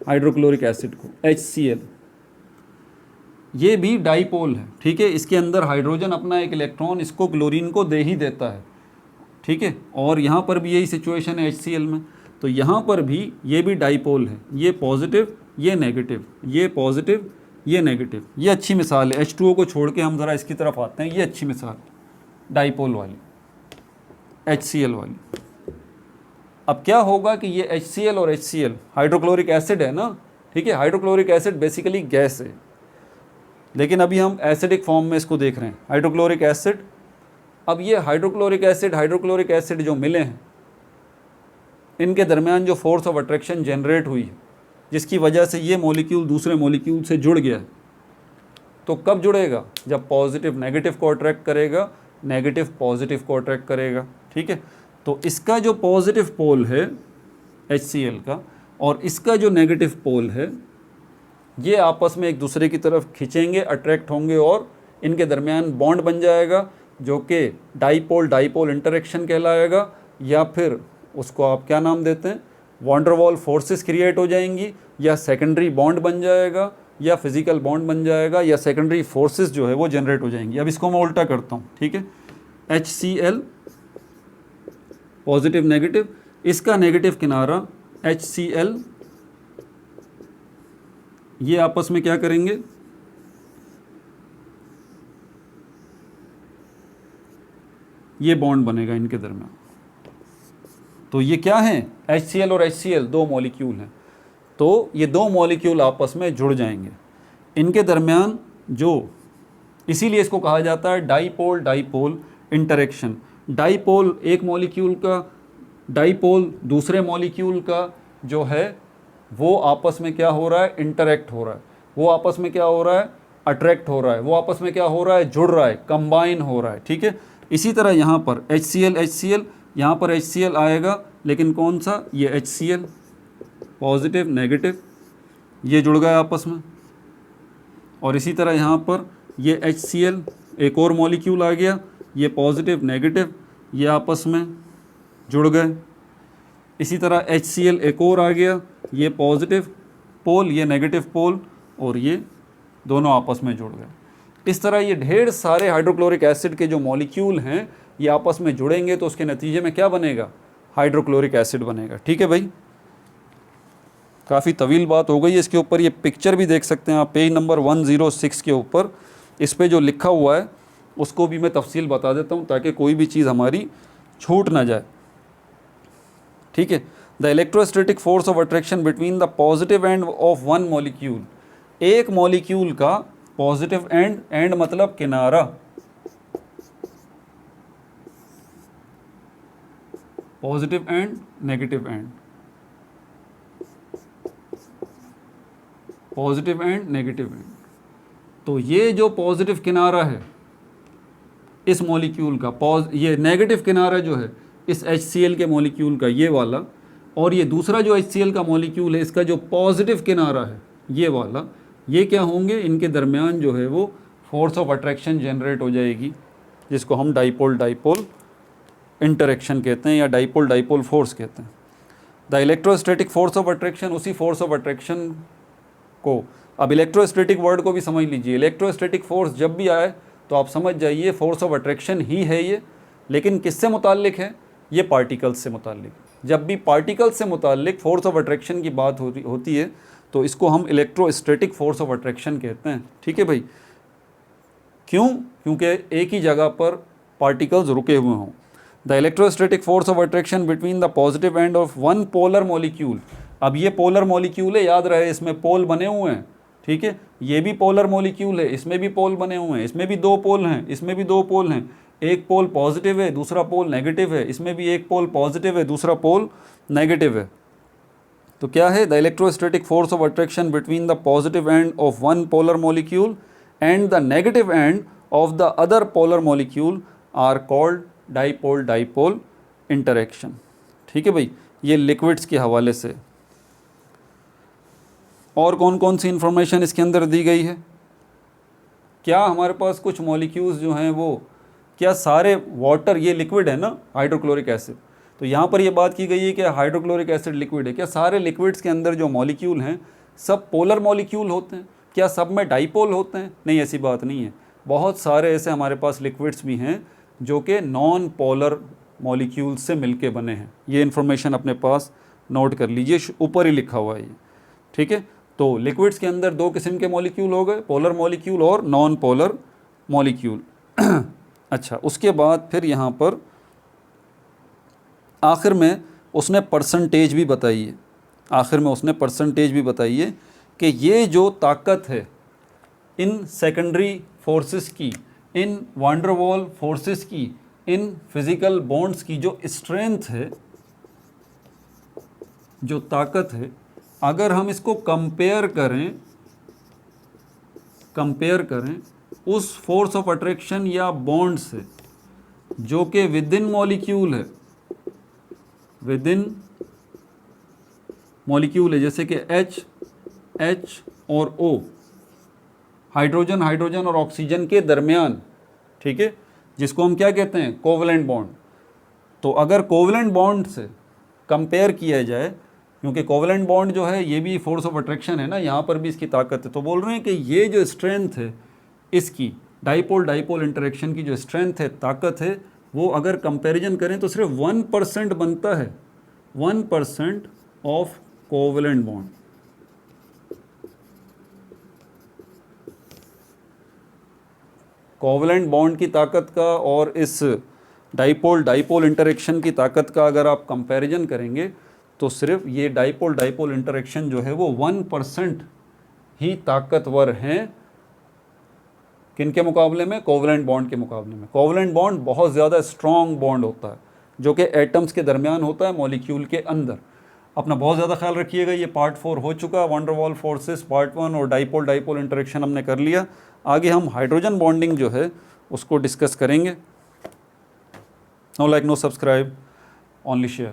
हाइड्रोक्लोरिक एसिड को HCl, ये भी डाईपोल है, ठीक है। इसके अंदर हाइड्रोजन अपना एक इलेक्ट्रॉन इसको क्लोरीन को दे ही देता है, ठीक है। और यहाँ पर भी यही सिचुएशन है HCl में। तो यहाँ पर भी ये भी डाईपोल है, ये पॉजिटिव ये नेगेटिव, ये पॉजिटिव ये नेगेटिव। ये अच्छी मिसाल है। H2O को छोड़ के हम ज़रा इसकी तरफ आते हैं। ये अच्छी मिसाल डाईपोल वाली, HCl वाली। अब क्या होगा कि ये HCl और HCl हाइड्रोक्लोरिक एसिड है ना, ठीक है। हाइड्रोक्लोरिक एसिड बेसिकली गैस है, लेकिन अभी हम एसिडिक फॉर्म में इसको देख रहे हैं, हाइड्रोक्लोरिक एसिड। अब ये हाइड्रोक्लोरिक एसिड जो मिले हैं, इनके दरमियान जो फोर्स ऑफ अट्रैक्शन जनरेट हुई है, जिसकी वजह से ये मॉलिक्यूल दूसरे मॉलिक्यूल से जुड़ गया। तो कब जुड़ेगा? जब पॉजिटिव नेगेटिव को अट्रैक्ट करेगा, नेगेटिव पॉजिटिव को अट्रैक्ट करेगा, ठीक है। तो इसका जो पॉजिटिव पोल है HCl का और इसका जो नेगेटिव पोल है, ये आपस में एक दूसरे की तरफ खींचेंगे, अट्रैक्ट होंगे और इनके दरमियान बॉन्ड बन जाएगा, जो कि डाईपोल डाईपोल इंटरेक्शन कहलाएगा। या फिर उसको आप क्या नाम देते हैं, वॉन डर वाल फोर्सेस क्रिएट हो जाएंगी, या सेकेंडरी बॉन्ड बन जाएगा, या फिजिकल बॉन्ड बन जाएगा, या सेकेंडरी फोर्सेस जो है वो जनरेट हो जाएंगी। अब इसको मैं उल्टा करता हूँ, ठीक है। HCl पॉजिटिव नेगेटिव, इसका नेगेटिव किनारा HCl, ये आपस में क्या करेंगे, ये बॉन्ड बनेगा इनके दरमियान। तो ये क्या है, HCl और HCl दो मॉलिक्यूल हैं। तो ये दो मॉलिक्यूल आपस में जुड़ जाएंगे, इनके दरमियान जो, इसीलिए इसको कहा जाता है डाईपोल डाईपोल इंटरेक्शन। डाईपोल एक मॉलिक्यूल का, डाईपोल दूसरे मॉलिक्यूल का जो है वो आपस में क्या हो रहा है, इंटरेक्ट हो रहा है। वो आपस में क्या हो रहा है, अट्रैक्ट हो रहा है। वो आपस में क्या हो रहा है, जुड़ रहा है, कंबाइन हो रहा है, ठीक है। इसी तरह यहाँ पर HCl, यहाँ पर HCl आएगा, लेकिन कौन सा, ये HCl पॉजिटिव नेगेटिव, ये जुड़ गए आपस में। और इसी तरह यहाँ पर ये HCl एक और मॉलिक्यूल आ गया, ये पॉजिटिव नेगेटिव, ये आपस में जुड़ गए। इसी तरह HCl एक और आ गया, ये पॉजिटिव पोल ये नेगेटिव पोल, और ये दोनों आपस में जुड़ गए। इस तरह ये ढेर सारे हाइड्रोक्लोरिक एसिड के जो मॉलिक्यूल हैं ये आपस में जुड़ेंगे, तो उसके नतीजे में क्या बनेगा, हाइड्रोक्लोरिक एसिड बनेगा, ठीक है भाई। काफ़ी तवील बात हो गई है इसके ऊपर। ये पिक्चर भी देख सकते हैं आप पेज नंबर 106 के ऊपर, इस पे जो लिखा हुआ है उसको भी मैं तफसील बता देता हूँ ताकि कोई भी चीज़ हमारी छूट ना जाए, ठीक है। The electrostatic force of attraction between the positive end of one molecule, एक मॉलिक्यूल का पॉजिटिव एंड, एंड मतलब किनारा, positive and negative and, positive and negative and. तो ये जो पॉजिटिव किनारा है इस मॉलिक्यूल का, ये नेगेटिव किनारा जो है इस HCl के मॉलिक्यूल का, ये वाला, और ये दूसरा जो HCl का मॉलिक्यूल है इसका जो पॉजिटिव किनारा है ये वाला, ये क्या होंगे, इनके दरमियान जो है वो फोर्स ऑफ अट्रैक्शन जनरेट हो जाएगी, जिसको हम डाईपोल डाईपोल इंटरेक्शन कहते हैं या डाईपोल डाईपोल फोर्स कहते हैं। The electrostatic force of attraction, उसी फोर्स ऑफ अट्रैक्शन को, अब इलेक्ट्रोस्टैटिक वर्ड को भी समझ लीजिए। इलेक्ट्रोस्टैटिक फोर्स जब भी आए तो आप समझ जाइए फोर्स ऑफ अट्रैक्शन ही है ये, लेकिन किससे मुताल्लिक है, ये पार्टिकल्स से मुताल्लिक। जब भी पार्टिकल्स से मुताल्लिक फोर्स ऑफ अट्रैक्शन की बात होती है तो इसको हम इलेक्ट्रोस्टैटिक फोर्स ऑफ अट्रैक्शन कहते हैं, ठीक है भाई। क्यों? क्योंकि एक ही जगह पर पार्टिकल्स रुके हुए हों। The electrostatic force of attraction between the positive end of one polar molecule, अब ये पोलर मॉलिक्यूल है, याद रहे इसमें पोल बने हुए हैं, ठीक है। ये भी पोलर मॉलिक्यूल है, इसमें भी पोल बने हुए हैं, इसमें भी दो पोल हैं, इसमें भी दो पोल हैं, एक पोल पॉजिटिव है दूसरा पोल नेगेटिव है, इसमें भी एक पोल पॉजिटिव है दूसरा पोल नेगेटिव है। तो क्या है, the electrostatic force of attraction between the positive end of one polar molecule and the negative end of the other polar molecule are called dipole dipole interaction, ठीक है भाई। ये लिक्विड्स के हवाले से। और कौन कौन सी इंफॉर्मेशन इसके अंदर दी गई है? क्या हमारे पास कुछ मॉलिक्यूल्स जो हैं वो, क्या सारे वाटर, ये लिक्विड है ना हाइड्रोक्लोरिक एसिड, तो यहाँ पर ये बात की गई है कि हाइड्रोक्लोरिक एसिड लिक्विड है, क्या सारे लिक्विड्स के अंदर जो मॉलिक्यूल हैं सब पोलर मॉलिक्यूल होते हैं? क्या सब में डाइपोल होते हैं? नहीं, ऐसी बात नहीं है। बहुत सारे ऐसे हमारे पास लिक्विड्स भी हैं जो कि नॉन पोलर मॉलिक्यूल से मिलके बने हैं। ये इन्फॉर्मेशन अपने पास नोट कर लीजिए, ऊपर ही लिखा हुआ है ये, ठीक है। तो लिक्विड्स के अंदर दो किस्म के मॉलिक्यूल हो गए, पोलर मॉलिक्यूल और नॉन पोलर मॉलिक्यूल। अच्छा, उसके बाद फिर यहाँ पर आखिर में उसने परसेंटेज भी बताई है, आखिर में उसने परसेंटेज भी बताई है कि ये जो ताकत है इन सेकेंडरी फोर्सेस की, इन वान डेर वाल फोर्सेस की, इन फिज़िकल बॉन्ड्स की जो स्ट्रेंथ है, जो ताकत है, अगर हम इसको कंपेयर करें उस फोर्स ऑफ अट्रैक्शन या बॉन्ड से जो कि विद इन मॉलिक्यूल है, विद इन मॉलिक्यूल है, जैसे कि H और O, हाइड्रोजन हाइड्रोजन और ऑक्सीजन के दरमियान, ठीक है, जिसको हम क्या कहते हैं, कोवलेंट बॉन्ड। तो अगर कोवलेंट बॉन्ड से कंपेयर किया जाए, क्योंकि कोवलेंट बॉन्ड जो है ये भी फोर्स ऑफ अट्रैक्शन है ना, यहाँ पर भी इसकी ताकत है, तो बोल रहे हैं कि ये जो स्ट्रेंथ है इसकी, डाइपोल डाइपोल इंटरेक्शन की जो स्ट्रेंथ है, ताकत है, वो अगर कंपैरिजन करें तो सिर्फ 1% बनता है, 1% of covalent bond. Covalent bond की ताकत का और इस डाइपोल डाइपोल इंटरेक्शन की ताकत का अगर आप कंपैरिजन करेंगे तो सिर्फ ये डाइपोल डाइपोल इंटरेक्शन जो है वो 1% ही ताकतवर हैं। किन के मुकाबले में? कोवलेंट बॉन्ड के मुकाबले में। कोवलेंट बॉन्ड बहुत ज़्यादा स्ट्रॉन्ग बॉन्ड होता है जो कि एटम्स के दरमियान होता है, मॉलिक्यूल के अंदर। अपना बहुत ज़्यादा ख्याल रखिएगा। ये पार्ट 4 हो चुका, वान डेर वाल फोर्सेस पार्ट 1 और डाइपोल डाइपोल इंटरेक्शन हमने कर लिया। आगे हम हाइड्रोजन बॉन्डिंग जो है उसको डिस्कस करेंगे। No like no subscribe, only share.